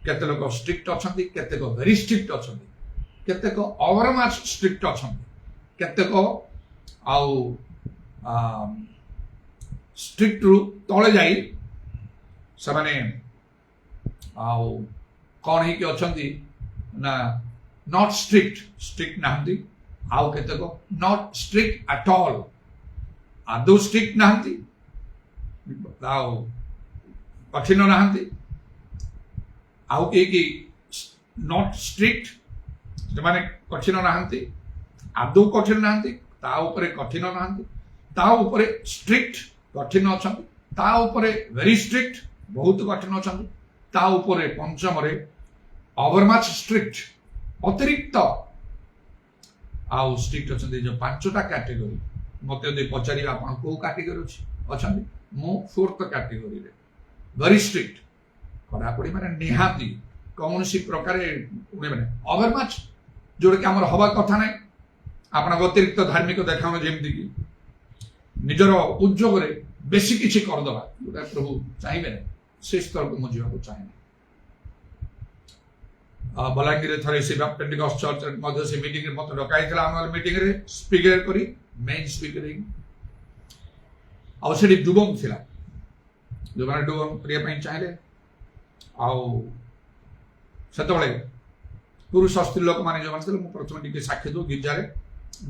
କେତେ ଲୋକ ଷ୍ଟ୍ରିକ୍ଟ ଅଛନ୍ତି, କେତେକ ଭେରି ଷ୍ଟ୍ରିକ୍ଟ ଅଛନ୍ତି, କେତେକ ଓଭରମାଚ ଷ୍ଟ୍ରିକ୍ଟ ଅଛନ୍ତି, କେତେକ ଆଉ ଷ୍ଟ୍ରିକ୍ଟରୁ ତଳେ ଯାଇ ସେମାନେ ଆଉ କଣ ହେଇକି ଅଛନ୍ତି ନା ନଟ୍ ଷ୍ଟ୍ରିକ୍ଟ, ଷ୍ଟ୍ରିକ୍ଟ ନାହାନ୍ତି। ଆଉ କେତେକ ନଟ୍ ଷ୍ଟ୍ରିକ୍ଟ ଆଟ୍ ଅଲ୍, ଆଦୌ ଷ୍ଟ୍ରିକ୍ଟ ନାହାନ୍ତି, ଆଉ କଠିନ ନାହାନ୍ତି। ଆଉ କେହି ନଟ୍ ଷ୍ଟ୍ରିକ୍ଟ, ସେମାନେ କଠିନ ନାହାନ୍ତି, ଆଦୌ କଠିନ ନାହାନ୍ତି, ତା ଉପରେ କଠିନ ନାହାନ୍ତି, ତା ଉପରେ ଷ୍ଟ୍ରିକ୍ଟ କଠିନ ଅଛନ୍ତି, ତା ଉପରେ ଭେରି ଷ୍ଟ୍ରିକ୍ଟ ବହୁତ କଠିନ ଅଛନ୍ତି, ତା ଉପରେ ପଞ୍ଚମରେ ଓଭରମାଚ ଷ୍ଟ୍ରିକ୍ଟ ଅତିରିକ୍ତ ଆଉ ଷ୍ଟ୍ରିକ୍ଟ ଅଛନ୍ତି। ଯୋଉ 5ଟା କ୍ୟାଟେଗୋରୀ, ମତେ ଯଦି ପଚାରିବେ ଆପଣ କୋଉ କ୍ୟାଟେଗୋରୀ ଅଛନ୍ତି, ମୁଁ 4th କ୍ୟାଟେଗୋରୀରେ ଭେରି ଷ୍ଟ୍ରିକ୍ଟ। କଡ଼ାକଡ଼ି ମାନେ ନିହାତି କୌଣସି ପ୍ରକାର ଓଭରମାଚ ଯୋଉଟା କି ଆମର ହବା କଥା ନାହିଁ। ଆପଣଙ୍କ ଅତିରିକ୍ତ ଧାର୍ମିକ ଦେଖାଣ, ଯେମିତି କି ନିଜର ଉଦ୍యోଗରେ ବେଶୀ କିଛି କରିଦେବା, ଯୋଉଟା ପ୍ରଭୁ ଚାହିଁବେ ନାହିଁ, ସେ ସ୍ତରକୁ ମୁଁ ଯିବାକୁ ଚାହେଁନି। ବଲାଙ୍ଗୀରରେ ଥରେ ସେ ପେଣ୍ଟିକଷ୍ଟ ଚର୍ଚ୍ଚରେ ମଧ୍ୟ ସେ ମିଟିଂରେ ମତେ ଡକାଇଥିଲା, ଆନୁଆଲ ମିଟିଂରେ ସ୍ପିକର କରି, ମେନ୍ ସ୍ପିକର ହେଇକି। ଆଉ ସେଠି ଡୁବମ ଥିଲା, ଯୋଉମାନେ ଡୁବମ କରିବା ପାଇଁ ଚାହିଁଲେ। ଆଉ ସେତେବେଳେ ପୁରୁଷ ସ୍ତ୍ରୀ ଲୋକମାନେ ଯୋଉମାନେ ଥିଲେ, ମୁଁ ପ୍ରଥମେ ଟିକେ ସାକ୍ଷୀ ଦଉ ଗିର୍ଜାରେ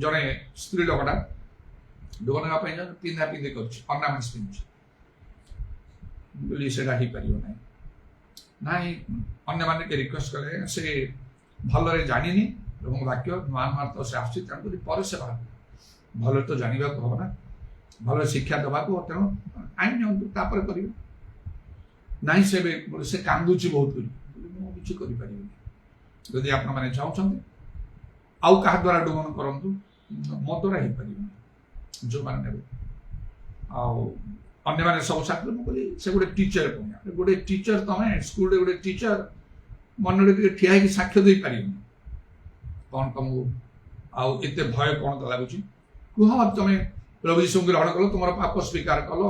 ଜଣେ ସ୍ତ୍ରୀ ଲୋକଟା ଡୁବମ ନେବା ପାଇଁ ପିନ୍ଧା ପିନ୍ଧି କରୁଛି, ଅର୍ଣ୍ଣାମେଣ୍ଟସ ପିନ୍ଧୁଛି ବୋଲି ସେଟା ହେଇପାରିବ ନାହିଁ। ନାଇଁ, ଅନ୍ୟମାନେ ରିକ୍ୱେଷ୍ଟ କଲେ, ସେ ଭଲରେ ଜାଣିନି ଏବଂ ବାକ୍ୟ ନୂଆ ନୂଆ ତ ସେ ଆସୁଛି, ତେଣୁକରି ପରେ ସେ ଭଲରେ ତ ଜାଣିବାକୁ ହବ ନା, ଭଲ ଶିକ୍ଷା ଦେବାକୁ, ତେଣୁ ଆଇନ ନିଅନ୍ତୁ ତାପରେ କରିବେ। ନାହିଁ ସେ କାନ୍ଦୁଛି ବହୁତ କରି, ମୁଁ କିଛି କରିପାରିବିନି। ଯଦି ଆପଣମାନେ ଚାହୁଁଛନ୍ତି ଆଉ କାହା ଦ୍ୱାରା ଡୁବନ କରନ୍ତୁ, ମୋ ଦ୍ୱାରା ହେଇପାରିବନି, ଯୋଉମାନେ ନେବେ। ଆଉ ଅନ୍ୟମାନେ ସବୁ ସାଥିରେ ମୁଁ କହିଲି ସେ ଗୋଟେ ଟିଚର, ଗୋଟେ ଟିଚର, ତମେ ସ୍କୁଲରେ ଗୋଟେ ଟିଚର ମନରେ ଟିକେ ଠିଆ ହେଇକି ସାକ୍ଷ୍ୟ ଦେଇପାରିବନି, କଣ ତମକୁ ଆଉ ଏତେ ଭୟ କଣ ତ ଲାଗୁଛି? କୁହ, ତମେ ପ୍ରଭୁ ଯୀଶୁଙ୍କୁ ଗ୍ରହଣ କଲ, ତୁମର ପାପ ସ୍ୱୀକାର କଲ,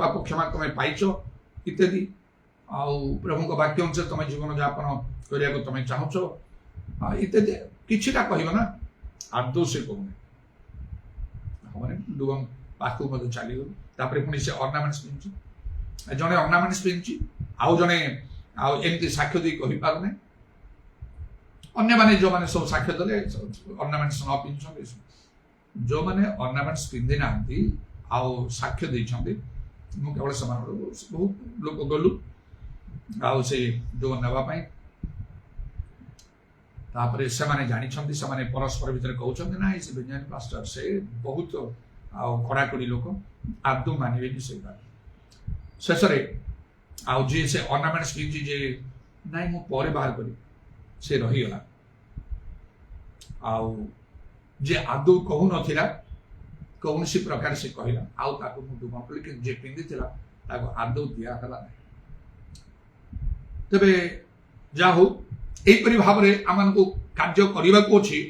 ପାପ କ୍ଷମା ତମେ ପାଇଛ ଇତ୍ୟାଦି, ଆଉ ପ୍ରଭୁଙ୍କ ବାକ୍ୟ ଅନୁସାରେ ତମେ ଜୀବନ ଯାପନ କରିବାକୁ ତମେ ଚାହୁଁଛ ଇତ୍ୟାଦି କିଛିଟା କହିବ ନା। ଆଦୌ ସେ କହୁନି, ଡୁବମ ପାଖକୁ ମଧ୍ୟ ଚାଲିଗଲୁ। ତାପରେ ପୁଣି ସେ ଅର୍ଣ୍ଣାମେଣ୍ଟସ ପିନ୍ଧୁଛି, ଜଣେ ଅର୍ଣ୍ଣାମେଣ୍ଟସ ପିନ୍ଧୁଛି, ଆଉ ଜଣେ ଆଉ ଏମିତି ସାକ୍ଷ୍ୟ ଦେଇ କହିପାରୁନି। ଅନ୍ୟମାନେ ଯୋଉମାନେ ସବୁ ସାକ୍ଷ୍ୟ ଦେଲେ ଅର୍ଣ୍ଣାମେଣ୍ଟସ ନ ପିନ୍ଧୁଛନ୍ତି, जो मैंने ऑर्नामेंट्स पिंधि ना आउ साक्ष्य देछंती मु केवल समान बहुत लोक गलु आउ से जो नेबा पई तापरे से माने जानि छंती से माने परस्पर भीतर कहउछंती ना से बेंजामिन पास्टर से बहुत आउ कड़ाकड़ी लोक आदु मानिबे कि से बात शेषरे आउ जे से ऑर्नामेंट्स पिंधि जे नाइ मु परे बाहर करी से रही गला आउ जे आदौ कहू नथिला कौन सी प्रकार से कहला आउ ताको मु दुमा पली कि जे पिंधि थिला ताको आदौ दिया हला नै तबे जाहु एपरि भाबरे आमान को कार्य करिबा को अछि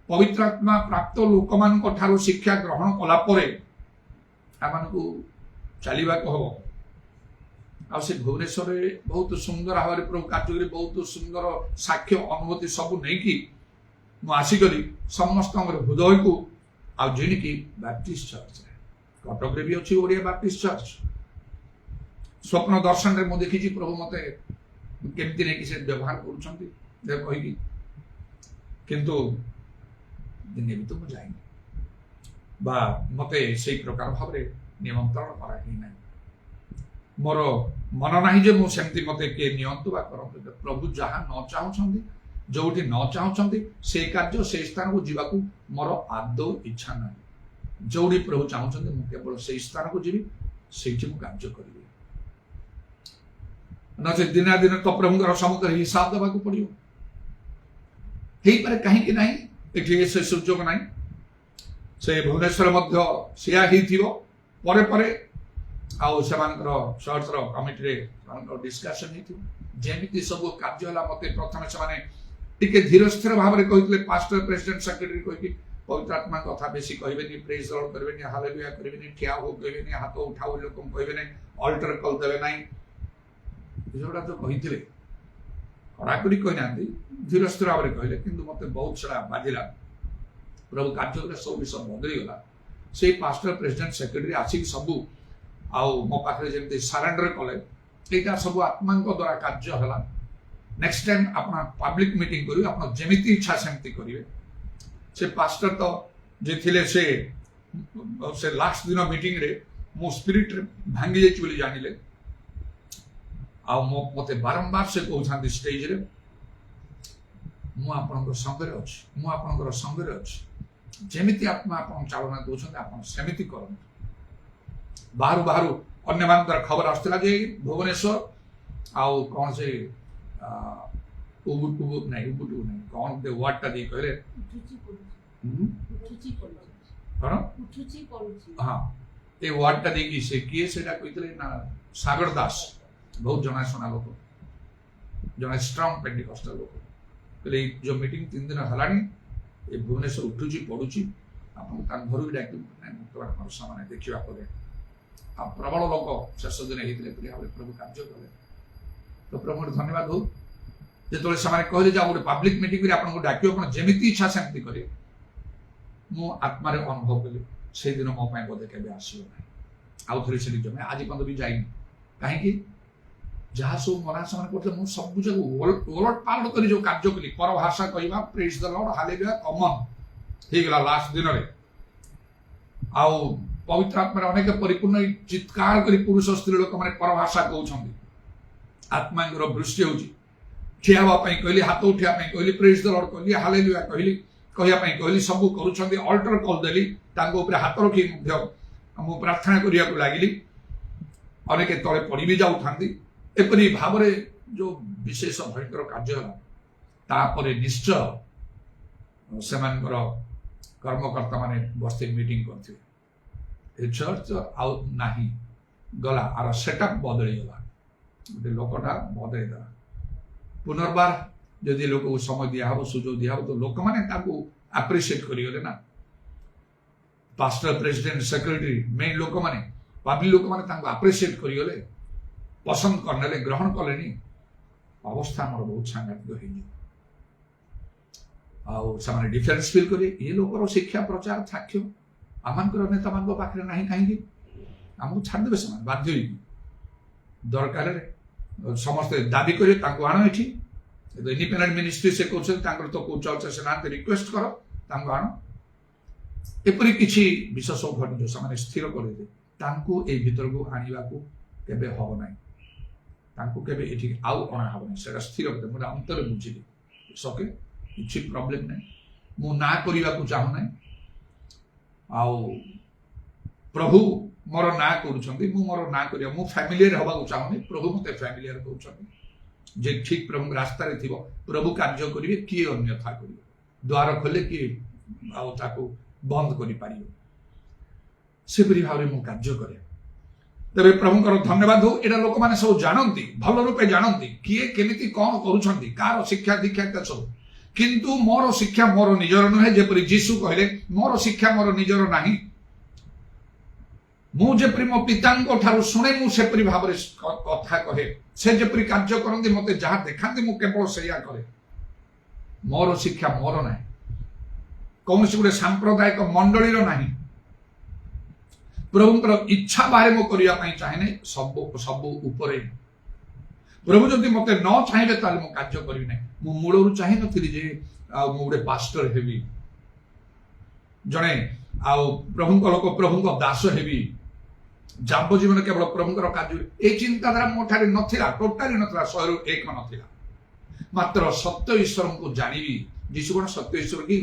पवित्र आत्मा प्राप्त लोक मान को ठारो शिक्षा ग्रहण कला परे आमान को चलीबा को हो आ से भुवनेश्वर बहुत सुंदर भाव प्रभु कार्य बहुत सुंदर साक्ष्य अनुभूति सब नहीं कि मु आसिकरी समस्त हृदय को आ जिणिकी बैप्टिस्ट चर्च कटक भी अच्छी ओडिया बैप्टिस्ट चर्च स्वप्न दर्शन रे मु देखी प्रभु मते केमती नहीं कि से व्यवहार करुछंती कहि किंतु दिने भी तो मु जाइनी बा मते सेई प्रकार भाव रे निमंत्रण करा ही नहीं मोर मन नाही जे मु सेमती मते के नियंतु बा करंतु प्रभु जहा न चाहुछंती जोठी न चाहुछंती से कार्य से स्थान को जीवा को मोर आदौ इच्छा नाही जोठी प्रभु चाहुछंती मु केवल से स्थान को जीवी सेठी मु कार्य करिवे नचे दिन दिन तो प्रभु सम्मुख हिसाब देवा को पड़ियो हेई पारे कहीं कि नहीं एठी से सुजोग नहीं से भुवनेश्वर मध्य सिया ही थिवो परे परे आउ सेमानकर चर्चर कमिटी रे सेमानकर डिस्कशन हेतु जेमिति सब कार्य हला मते प्रथम से माने टिके धीर स्थिर भाव रे कहितले पास्टर प्रेसिडेंट सेक्रेटरी कहि पवित्र आत्मा कथा बेसी कहबेनी प्रेज लॉर्ड करबेनी हालेलुया करबेनी ठिया हो कहबेनी हाथ उठाउ लोक कहबेनी अल्टर कल देबे नाही जोड़ा तो कहितले कड़ाकड़ी कहि नांदी धीर स्थिर भाव रे कहले किंतु मते बहुत सारा बाजिला प्रभु कार्य रे सब विषय बदली गला से पास्टर प्रेसिडेंट सेक्रेटरी आसी सबु आउ मो पाखरे जेमते सरेंडर कले एटा सब आत्मा द्वारा कार्य हला नेक्स्ट टाइम अपना पब्लिक मीटिंग करियो अपना जेमिति इच्छा सेमति करिवे से पास्टर तो जे थिले से लास्ट दिन मीटिंग रे मो स्पिरिट रे भांगी जाई बोली जानिले आ मते बारंबार से कहउछांती स्टेज रे मु आपनकर संग रे अछि मु आपनकर संग रे अछि जेमिति आत्मा आपन चालना दोछन आपन सेमिति करन बाहर बाहर अन्य मान खबर आसला जे भुवनेश्वर आउ कौन से उबुटु नहीं कौन दे वर्ड ता दे कहले हाँ ए वर्ड ता देखी से किए सेटा कहितले ना सागर दास बहुत जना सुना लोक जना स्ट्रांग पेंटिकॉस्टल लोक कहले जो मीटिंग 3 दिन हलानी ए भुवनेश्वर उठुची पडुची आपन कान भरु डाकि तो हमर सामने देखिबा पड़े आ प्रबल लोक शेष दिन हेतले प्रभु कार्य कले तो प्रभु धन्यवाद हो जेतोले समाने कहले जा गोटे पब्लिक मीटिंग रे आपन को डाकियो आपन जेमिति इच्छा सेमति करे मु आत्मा रे अनुभव कले से दिन मो पय बोधे केबे आसीयो नै आउ थरी से जमे आज पंद भी जाई काहे कि जहा सो मना समाने करते मु सब जग ओलट पालट करी जो कार्य कली पर भाषा कहिबा प्रेज द लॉर्ड हालेलुया कॉमन हे गला लास्ट दिन रे आउ पवित्र आत्मा अनेक परिपूर्ण चित्कार करी पुरुष स्त्री लोक माने पर भाषा कहउछंदी आत्मा गुरो वृष्टि होची ठियावा पई कहली हाथ उठिया पई कहली प्रेज द लॉर्ड कहली हालेलुया कहली कहिया पई कहली सब करूछंदी अल्टर कॉल देली तांको ऊपर हाथ रखी मध्य हम प्रार्थना करिया को लागिली अनेक तळे पड़ी भी जाउथांदी एपरि भाव रे जो विशेष भयंकर कार्य हला तापरे निश्चय सेमानकर कर्मकर्ता माने बस्ती मीटिंग करथिले ए चर्च आउ नाही गला आर सेटअप बदली गला गोटे लोकटा बदली गला पुनर्बार यदि लोक को समय दिया हो सुजोग दिया हो तो लोक माने ताको एप्रिशिएट करियोले ना पास्टर प्रेसिडेंट सेक्रेटरी मेन लोक माने पब्लिक लोक माने ताको एप्रिशिएट करियोले पसंद करनेले ग्रहण कलेनी अवस्था हमर बहुत सांघातिक हेजी आउ सामाने डिफरेंस फील करी ए लोकर शिक्षा प्रचार थाक्यो आमानकर नेता मान पाखरे नाही काहे कि हमहु छाड़ देबे समान बाध्य होई दरकार रे समस्त दाबी करे ताको आनो एठी इंडिपेंडेंट मिनिस्ट्री से कोछ तांकर तो को चर्च से नाते रिक्वेस्ट करो तांको आनो एपरी किछि विशेष घटना जो से स्थिर करदे तांको ए भीतर को आनिबा को केबे हबो नै तांको केबे एठी आउ अणा हबो नै सेटा स्थिर करदे मोर अंतर बुझिली सके किछि प्रॉब्लम नै मु ना करिबा को चाहू नै आउ प्रभु मोर ना करूछंती मु मोर ना करिया मु फैमिलियर हबा को चाहू नै प्रभु मते फैमिलियर करूछंती जे ठीक प्रभु रास्ता रे थिबो प्रभु कार्य करिवे की अन्यथा करिवे द्वार खोले की आउ ताको बंद करि पारियो सेपरि भावरे मु कार्य करे तबे प्रभुଙ୍କର धन्यवाद हो एटा लोक माने सब जानंती भल रूपे जानंती किए केमिति कोन करूछंती कार शिक्षा दीक्षा के सब किंतु मोर शिक्षा मोर निजर नहे जेपरि यीशु कहले मोर शिक्षा मोर निजर नाही मु जेपरि मो पितांको ठारू सुने मु सेपरि भावरे कथा कहे से जेपरि कार्य करंती मते जहा देखांती मु केवल सेया करे मोर शिक्षा मोर नाही कौन से गोटे सांप्रदायिक मंडलीर नाही प्रभुंकर इच्छा बारे मो करिया पई चाहेने सब सब ऊपरे प्रभु जदि मते न चाहेबे ताले मो कार्य करिवि नै मु मूलरु चाहि नथिली जे आ मु गोटे पास्टर हेबी जणे आ प्रभुंक लोक प्रभुंक दास हेबी जाब जीवन केवल प्रभुंकर कार्य ए चिंताधारा मो ठारे नथिला टोटाली नथिला 100 रु 1 नथिला मात्र सत्य ईश्वर को जानिबी यीशु कोन सत्य ईश्वर की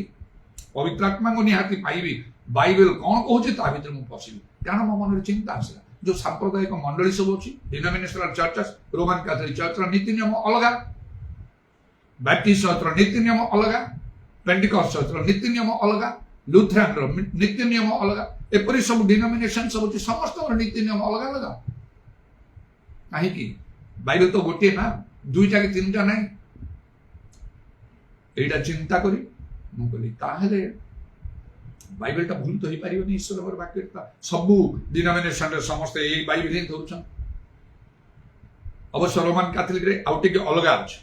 पवित्र आत्मा को निहाती पाइबी बाइबल कौन कहूँ ता भीतर मुझे पशिबी कारण मो मन चिंता आसला जो सांप्रदायिक मंडली सब अच्छी denominational churches Roman Catholic church नीति नियम अलग बैप्टिस्ट चर्च नीति नियम अलग पेंटिकॉस्ट चर्च नीति नियम अलग लुथरान नीति नियम अलग एपरी सब डिनोमिनेशन सब अच्छी समस्त नीति नियम अलग अलग कहीं बाइबल तो गोटे ना दुईटा कि तीनटा ना एटा चिंता करी मु कहली ताहले बाइबल टा भूल तो ही पारिबनी ईश्वर वाक्य सब डिनोमिनेशन रे समस्त ए बाइबल ही धरुछन अवश्य रोमान कैथोलिक रे आउट के अलग अछि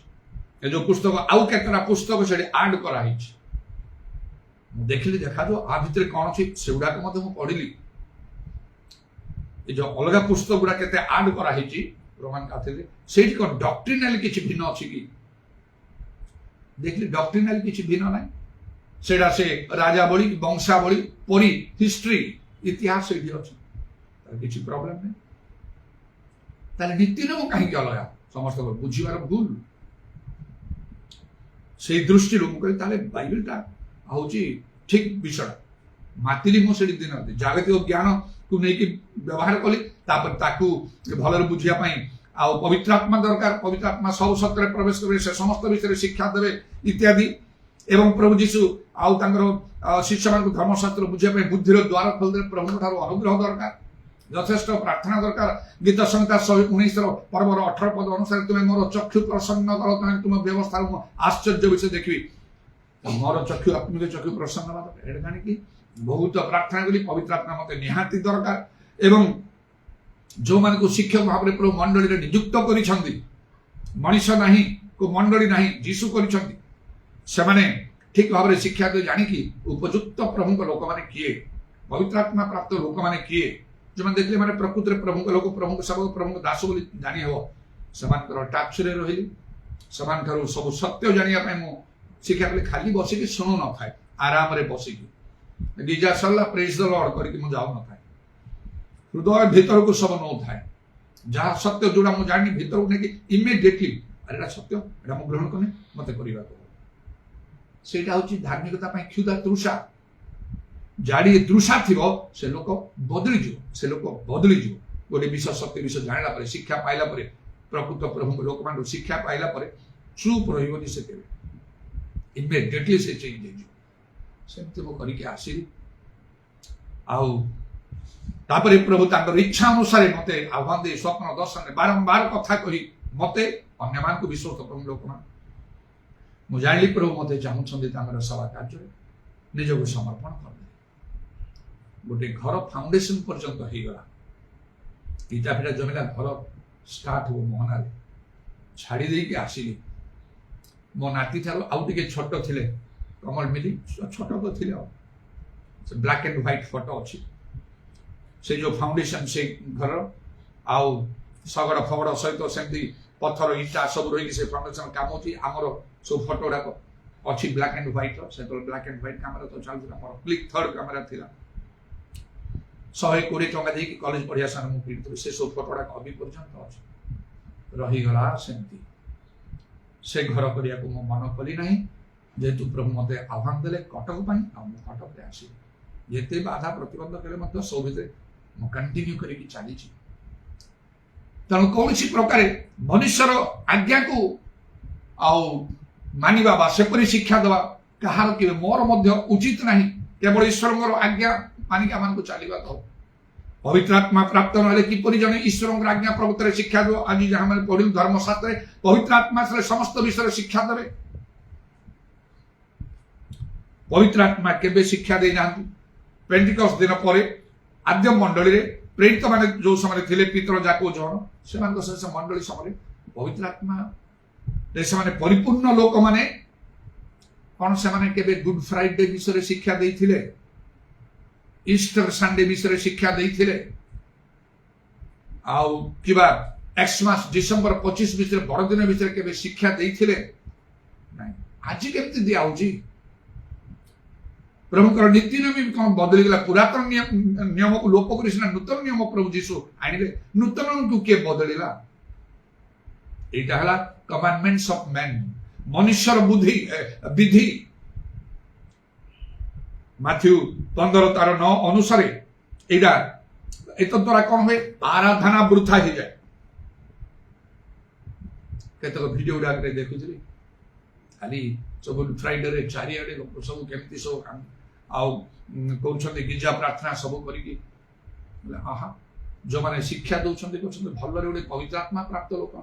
ए जो पुस्तक आउ केतरा पुस्तक से ऐड करा हिच मु देखली देखा जो आ भीतर कोन छी सेउडा को मते मु पढिली ए जो अलग पुस्तक गुडा केते ऐड करा हिची रोमान कैथोलिक सेठी को डॉक्ट्रिनल किछि भिन्न अछि की देखली डॉक्ट्रिनल किछि भिन्न नै सेडा से राजावली वंशावली परी हिस्ट्री इतिहास ये अच्छे किसी प्रॉब्लम नहीं ताले नीति नियम कहीं अलग समस्त बुझीबार भूल से दृष्टि मुझे बाइबलटा हूँ ठीक विषय मातिली मो दिन जागतिक ज्ञान को लेकिन व्यवहार कली भल बुझापी आ पवित्र आत्मा दरकार पवित्र आत्मा सब सत्य प्रवेश करेंगे से समस्त विषय शिक्षा देवे इत्यादि एवं प्रभु जीशु आउ शिष्य मान धर्मशास्त्र बुझापी बुद्धिर द्वार खोलदे प्रभु ठार अनुग्रह दरकार यथेष्ट प्रार्थना दरकार गीत संहिता 119 पर्वर 18 पद अनुसार तुम्हें मोर चक्षु प्रसन्न कर तुम व्यवस्था आश्चर्य विषय देखी मोर चक्षु आत्मिक चक्षु प्रसन्न कि बहुत प्रार्थना करी पवित्र आत्मा मत निहाती दरकार एवं जो मान को शिक्षक भाव में प्रभु मंडली नियुक्त कर मनीष नहीं को मंडली नहीं जीशु कर ठीक भाव में शिक्षा दे जानिकी उपयुक्त प्रभु लोक मैंने किए पवित्र आत्मा प्राप्त लोक मैंने किए जो मैंने देखले माने प्रकृति प्रभु लोक प्रभु सब प्रभु दास बोली जानी हो समान टाक्स रे रहिली समान करो सब सत्य जानिया पे मु शिक्षा बोली खाली बसिकी सुनु न थाए आराम रे बसिकी गिजा सल्ला प्रेज द लॉर्ड करके मु जाऊ न थाए हृदय भीतर को सब न थाए जहाँ सत्य जोड़ा मु जानी भीतर को नेकी इमिडिएटली अरे सत्य एटा मु ग्रहण कने मते करिबा सेटा होची धार्मिकता पई क्षुधा तृषा जाडी तृषा थिबो से लोक बदली जो गोटे विषय सत्य विषय जानला परे शिक्षा पाइला परे प्रकृत प्रभु लोक मान शिक्षा पाइला परे चुप रहिबनी से केबे इमिडिएटली से चेंज हो सेमते मो करी के आसी आउ तापरे प्रभु तांकर इच्छा अनुसार मते आह्वान दे स्वप्न दर्शन बारंबार कथा कही मते अन्य मान को विश्वास प्रभु लोक मान मु जानिली प्रभु मते चाहूछन्ती तांकर सेवा कार्य निज को समर्पण कर गोटे घर फाउंडेशन पर्यंत हो गला इटा फिटा जमेला घर स्टार्ट हो मोहना छाड़ी दे के आसिली मो नाती थारो आउ टिके छोट थिले कमल मिली छोट तो थिले ब्लैक एंड व्हाइट फोटो अछि से जो फाउंडेशन से घर आउ सगड़ फगड़ सहित सेमती पत्थर इटा सब रही से फाउंडेशन काम होची हमर सब फोटो डाक अच्छी ब्लैक एंड व्हाइट से ब्लैक एंड व्हाइट कैमेरा तो चलता मोर क्लिक थर्ड कैमेरा थिला 120 टंका देकी कॉलेज पढ़िया सन मु किन से सब फोटोडा अभी पर्यंत अछि रही गला सेमती से घर करिया को मो मन कली नाही जेतु प्रभु मते आह्वान देले कटक पई आ मु कटक रे आसी जेते बाधा प्रतिबंध केले मत सब भितर मु कंटिन्यू करी की चली छी तनु कौन प्रकार मनुष्यर आज्ञा को आउ मानिबा बा सेपरी शिक्षा देवा कहार कि मोर मध्य उचित नहीं केवल ईश्वर आज्ञा मानिका मान को चलवा तो पवित्र आत्मा प्राप्त ना किपरि जने ईश्वर आज्ञा प्रवृत्ति शिक्षा दो आज जहाँ मैंने पढ़िल धर्मशास्त्र पवित्र आत्मा से समस्त विषय शिक्षा देवे पवित्र आत्मा केबे शिक्षा दे ना पेंटिकॉस्ट दिन पर आद्य मंडली रे प्रेरित माने जो समय थिले पितर जाको जन से मंडली समय पवित्र आत्मा से परिपूर्ण लोक माने कौन से माने केबे गुड फ्राइडे विषय शिक्षा देथिले ईस्टर संडे विषय शिक्षा देथिले आउ किबा एक्समास डिसेंबर 25 विषय बड़दिन विषय केबे शिक्षा देथिले नहीं आज केमति दिया होजी प्रभुकर नीति नियम भी कौन बदली गला पुरातन नियम को लोप कर नूतन नियम प्रभु जीशु आनिले नूतन को के बदलिला एटा हला कमांडमेंट्स ऑफ मैन मनुष्यर बुद्धि विधि मैथ्यू 15:9 अनुसार एटा एत द्वारा कौन हुए आराधना वृथा हो जाए केतक वीडियो उडा करे देखुथि खाली सब फ्राइडे रे चारिआडे लोक सब केमती सब काम आउ कौन गिरजा प्रार्थना सब करी आहा जो माने शिक्षा दौरान भल गोटे पवित्र आत्मा प्राप्त लोक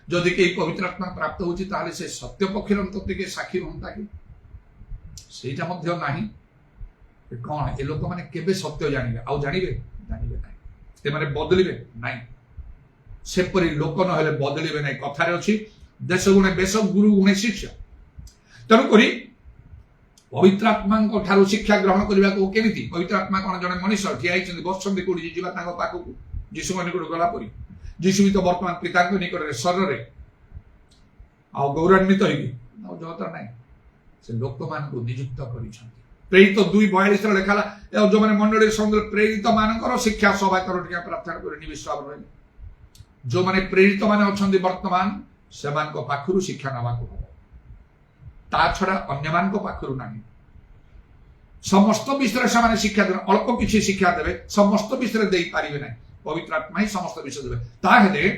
जदि कई पवित्र आत्मा प्राप्त होची ताले से सत्य पक्षर अंतके साक्षी होता कि सेटा मध्य नाही कौन ए लोक माने केबे सत्य जानिबे आउ जानिबे नाही ते माने बदलिबे नाही सेपरी लोक न हेले बदलिबे नाही कथारे अछि देश गुणे बेश गुरु गुणे शिक्षा तनु करी पवित्र आत्मा को ठारो शिक्षा ग्रहण करबा को केमिति पवित्र आत्मा कोन जने मनुष्य ठिया आइछन बसछन कोडी जीवा तांको पाखु जीसु माने को गला परी जीसु भी तो वर्तमान पिता को निकट रे शरीर रे आ गौरवान्वित होई जगत नाही से लोक मान को नियुक्त करिछन प्रेरित 2:42 रे लेखाला ए जो माने मंडली संग प्रेरित मानकर शिक्षा सभा करटिया प्रार्थना कर निविश्वास रहे जो माने प्रेरित माने अछंदी वर्तमान सेमान को पाखरु शिक्षा नवा को ता छड़ा अन्य मान को पाखरु नाही समस्त विषय से माने शिक्षा देबे अल्प किछि शिक्षा देबे समस्त विषय देई पारिबे नाही पवित्र आत्मा ही समस्त विषय देबे ता हेले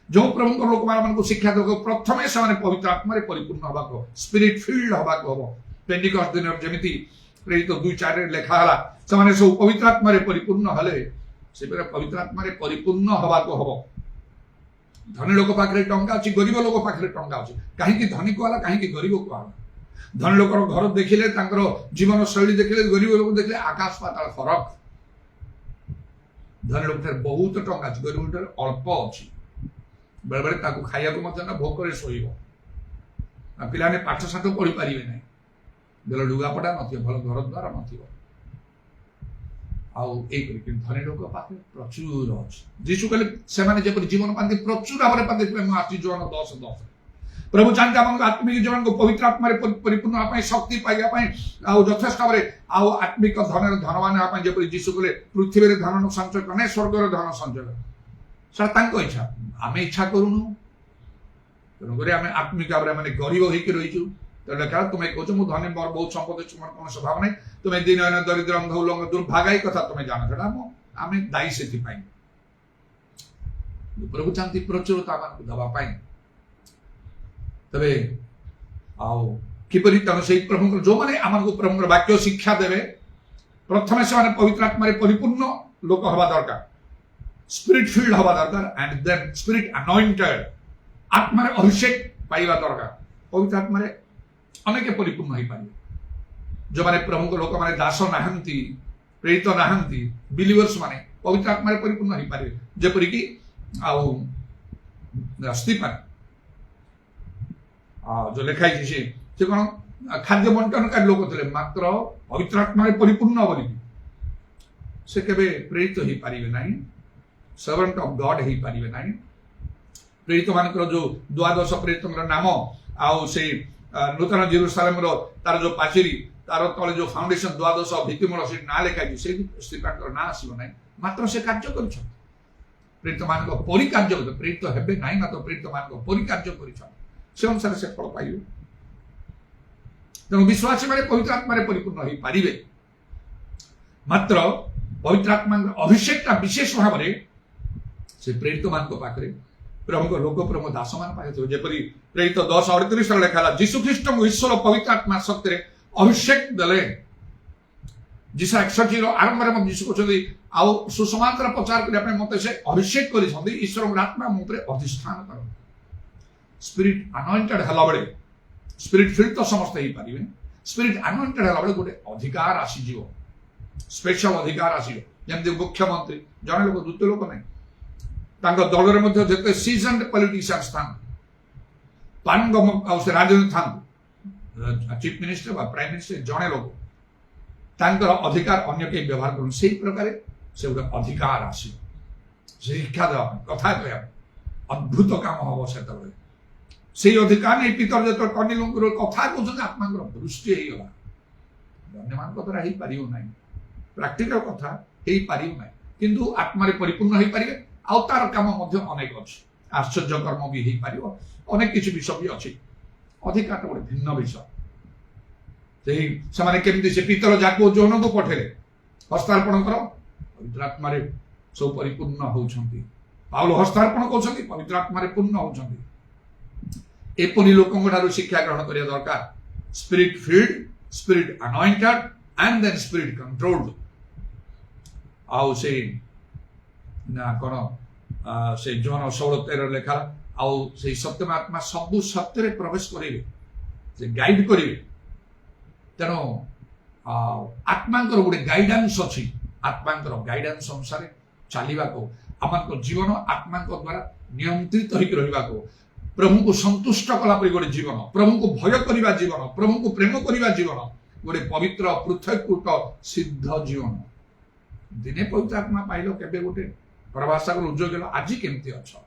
जो प्रभु लोक मान को शिक्षा देबे प्रथमे से माने पवित्र आत्मा रे परिपूर्ण होबा को स्पिरिट फील्ड होबा को हो पेंटिकॉस्ट दिन जेमिति प्रेरित 2:4 रे लेखा हला से माने सब पवित्र आत्मा रे परिपूर्ण हले से पवित्र आत्मा रे परिपूर्ण होबा को हो धनी लोक पाखरे टंका अछि गरीब लोक पाखरे टंका अछि काहे कि धनी को वाला काहे कि गरीब को वाला धनी लोक घर देखिले तांकर जीवन शैली देखिले गरीब लोक देखिले आकाश पाताल फरक धनी लोक बहुत टंका अछि गरीब लोक अल्प अछि बेले बेले ताकू खाइया को मत ना भोक करे सोइबो पिलाने पाठ साठ पढ़ी पारिबे नै बेले लुगापटा नथि भल घर द्वार नथि आउ एक धनी लोक पाखे प्रचुर अछि जीशु कहले से माने जे जीवन पाते प्रचुर भाबरे पाते मैं आछि जोन 10 प्रभु जानते हम आत्मिक जीवन को पवित्र आत्मा रे परिपूर्ण होबा शक्ति पाइबा पई आउ यथेष्ट भाबरे आउ आत्मिक धन धनवान होबा जे जीशु कहले पृथ्वी रे धन संचय करने स्वर्ग रे धन संचय सर तांको इच्छा आमे इच्छा करूनु तेणु करी आमे आत्मिक भाबरे माने गरीब होई के रहिछु तो लेखा तुम्हें कहो मु धनी मोर बहुत संपत्ति तुम कौन स्वभाव नहीं तुम्हें दिन दरिद्र अंध उलंग दुर्भागाई कथा तुम्हें जान छड़ा आम दायी से प्रभु चाहती प्रचुरता मान दवा तबे आओ किपरि तन से प्रभु जो माने आम को प्रभु वाक्य शिक्षा देवे प्रथम से माने पवित्र आत्मा परिपूर्ण लोक हवा दरकार स्पिरिट फील्ड हवा दरकार एंड देन स्पिरिट अनॉइंटेड आत्मा अभिषेक पाइबा दरकार पवित्र आत्मा अनेक परिपूर्ण हो पारे जो माने प्रभु को लोक माने दास नाहंती प्रेरित नाहंती बिलीवर्स माने पवित्र आत्मा परिपूर्ण हो पारे जेपरि कि आउ स्टीफन जो लेखाई से कौन खाद्य बंटनकारी लोक थे मात्र पवित्र आत्मा परिपूर्ण बोली से केबे प्रेरित हो पारिबे नाही सर्वेंट ऑफ गॉड हो पारिबे नाही प्रेरित मानकर जो द्वादश प्रेरित नाम आउ से नूतन जेरुसालेम तार जो पाचेरी तार तले जो फाउंडेशन द्वादश भित्तिमूल से ना लिखाई से स्टीफान ना आसो ना मात्र से कार्य कर प्रेरित मान परिकार्य प्रेरित हेबे ना ना तो प्रेरित मान परिकार्य कर अनुसार से फल पाइबे तेणु विश्वासी मैंने पवित्र आत्मा परिपूर्ण हो पारे मात्र पवित्र आत्मा अभिषेकटा विशेष भाव से प्रेरित मान पाखे प्रमुख लोक प्रमुख दास मान पाखे जेपरी प्रेरित 10:38 लिखा जीशु ख्रीष्ट को ईश्वर पवित्र आत्मा शक्ति अभिषेक देले जीशा 61 आरंभ में जीशु कहते आउ सुसमाचार प्रचार करने मत से अभिषेक कर ईश्वर आत्मा मो अधिष्ठान कर स्पिरिट अनॉइंटेड हला बेले स्पिरिट फिल्ड तो समस्त ही पारे स्पिरिट अनॉइंटेड हला बेले गोटे अधिकार आसीज स्पेशल अधिकार आसीज जमती मुख्यमंत्री जड़े लोक द्वितीय लोक नहीं दल में सीजन पॉलिटिशियंस था पानगम से राजनीति था चीफ मिनिस्टर प्राइम मिनिस्टर जड़े लोक तांकर अधिकार अन्य कहीं व्यवहार कर से प्रकार से गोटे अधिकार आस शिक्षा देवा कथा कह अद्भुत काम हम से अधिकार नहीं पितर जो कन्नी कथा कहते आत्मा दृष्टि होगा अन्य मान द्वारा हो पार ना प्राक्टिकल कथा हो पार ना किंतु आत्मा परिपूर्ण हो पारे आउ तार काम अनेक अच्छे आश्चर्य कर्म भी हो पार अनेक किसी विषय भी अच्छी अधिकार गोटे भिन्न विषय से केमती से पितल जाको जौन को पठेले हस्तार्पण कर पवित्र आत्मा सब परिपूर्ण होती पाउल हस्तार्पण कर पवित्र आत्मा पूर्ण होती एपरी लोक शिक्षा ग्रहण करने दरकार spirit filled spirit anointed and then spirit controlled आउ से ना कौन से जौन 16:13 लिखा आउ से सत्यम आत्मा सबु सत्य प्रवेश करेंगे से गाइड करेंगे तेणु आत्मा गोटे गाइडेंस अच्छी आत्मा गाइडेंस अनुसार चलवा को आम जीवन आत्मा द्वारा नियंत्रित हो प्रभु को संतुष्ट कलापरि गोटे जीवन प्रभु को भय करने जीवन प्रभु को प्रेम करने जीवन गोटे पवित्र पृथककृत सिद्ध जीवन दिने पवित्र आत्मा पाइल केबे गोटे प्रभाषा उद्योग आज केमती अच्छा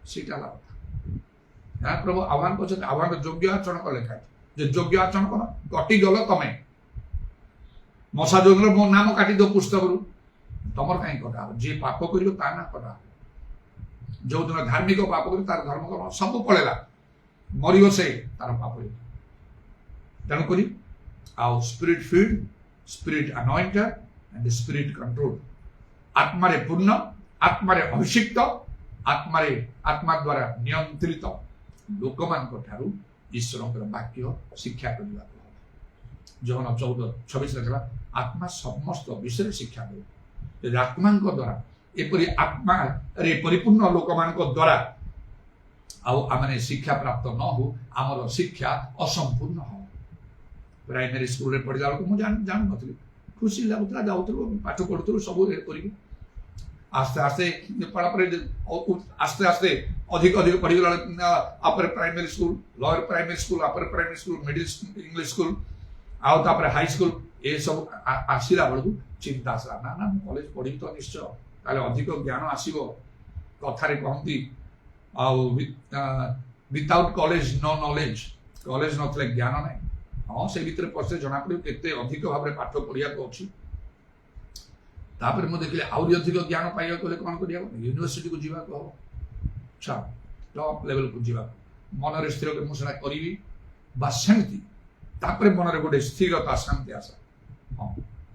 सीटा कथा प्रभु आह्वान कर आह्वान योग्य आचरण कर लिखा जो योग्य आचरण कर कटिगल तमें मशा जो मो नाम काटी दो पुस्तक तुम कहीं कटा जी पाप कर ना कटा जो दिन धार्मिक पाप कर तार धर्म कर्म सब पड़ेगा मर से तार पाप तेणुक आउ spirit filled spirit anointed and spirit control आत्मा पूर्ण आत्मा अभिषिक्त आत्मा द्वारा नियंत्रित लोक मान ईश्वर वाक्य शिक्षा करने जौन 14:26 लिखा आत्मा समस्त विषय शिक्षा दे आत्मा द्वारा एपरी आत्मा रे परिपूर्ण लोक मान द्वारा आमने शिक्षा प्राप्त न हो आमर शिक्षा असंपूर्ण हो प्राइमरी स्कूल रे पढ़ला बेलू मुझे जान नी खुशी लगुला जाऊँ पाठ पढ़ुलू सब कर आस्ते आस्ते पढ़ापे आस्ते आस्ते अधिक अधिक पढ़ीगला upper primary school lower primary school upper primary school middle English school आउे हाई स्कूल ये सब आसला बेलू चिंता आसला ना ना कॉलेज पढ़ी तो निश्चय ताले अधिक ज्ञान आसीबो कथारे कहती without college no knowledge college नथले ज्ञान ना हाँ से भितर पशे जना पड़े केते अधिक भाव में पाठ पढ़िया अच्छी तापर मुझे देखिए आहरी अधिक ज्ञान पाइबा कले कौन करिया यूनिवर्सिटी को जीवा को अच्छा टॉप लेवल को जीवा मन स्थिर कर मुझे करी सेमती तापर मन गोटे स्थिरता शांति आसा हाँ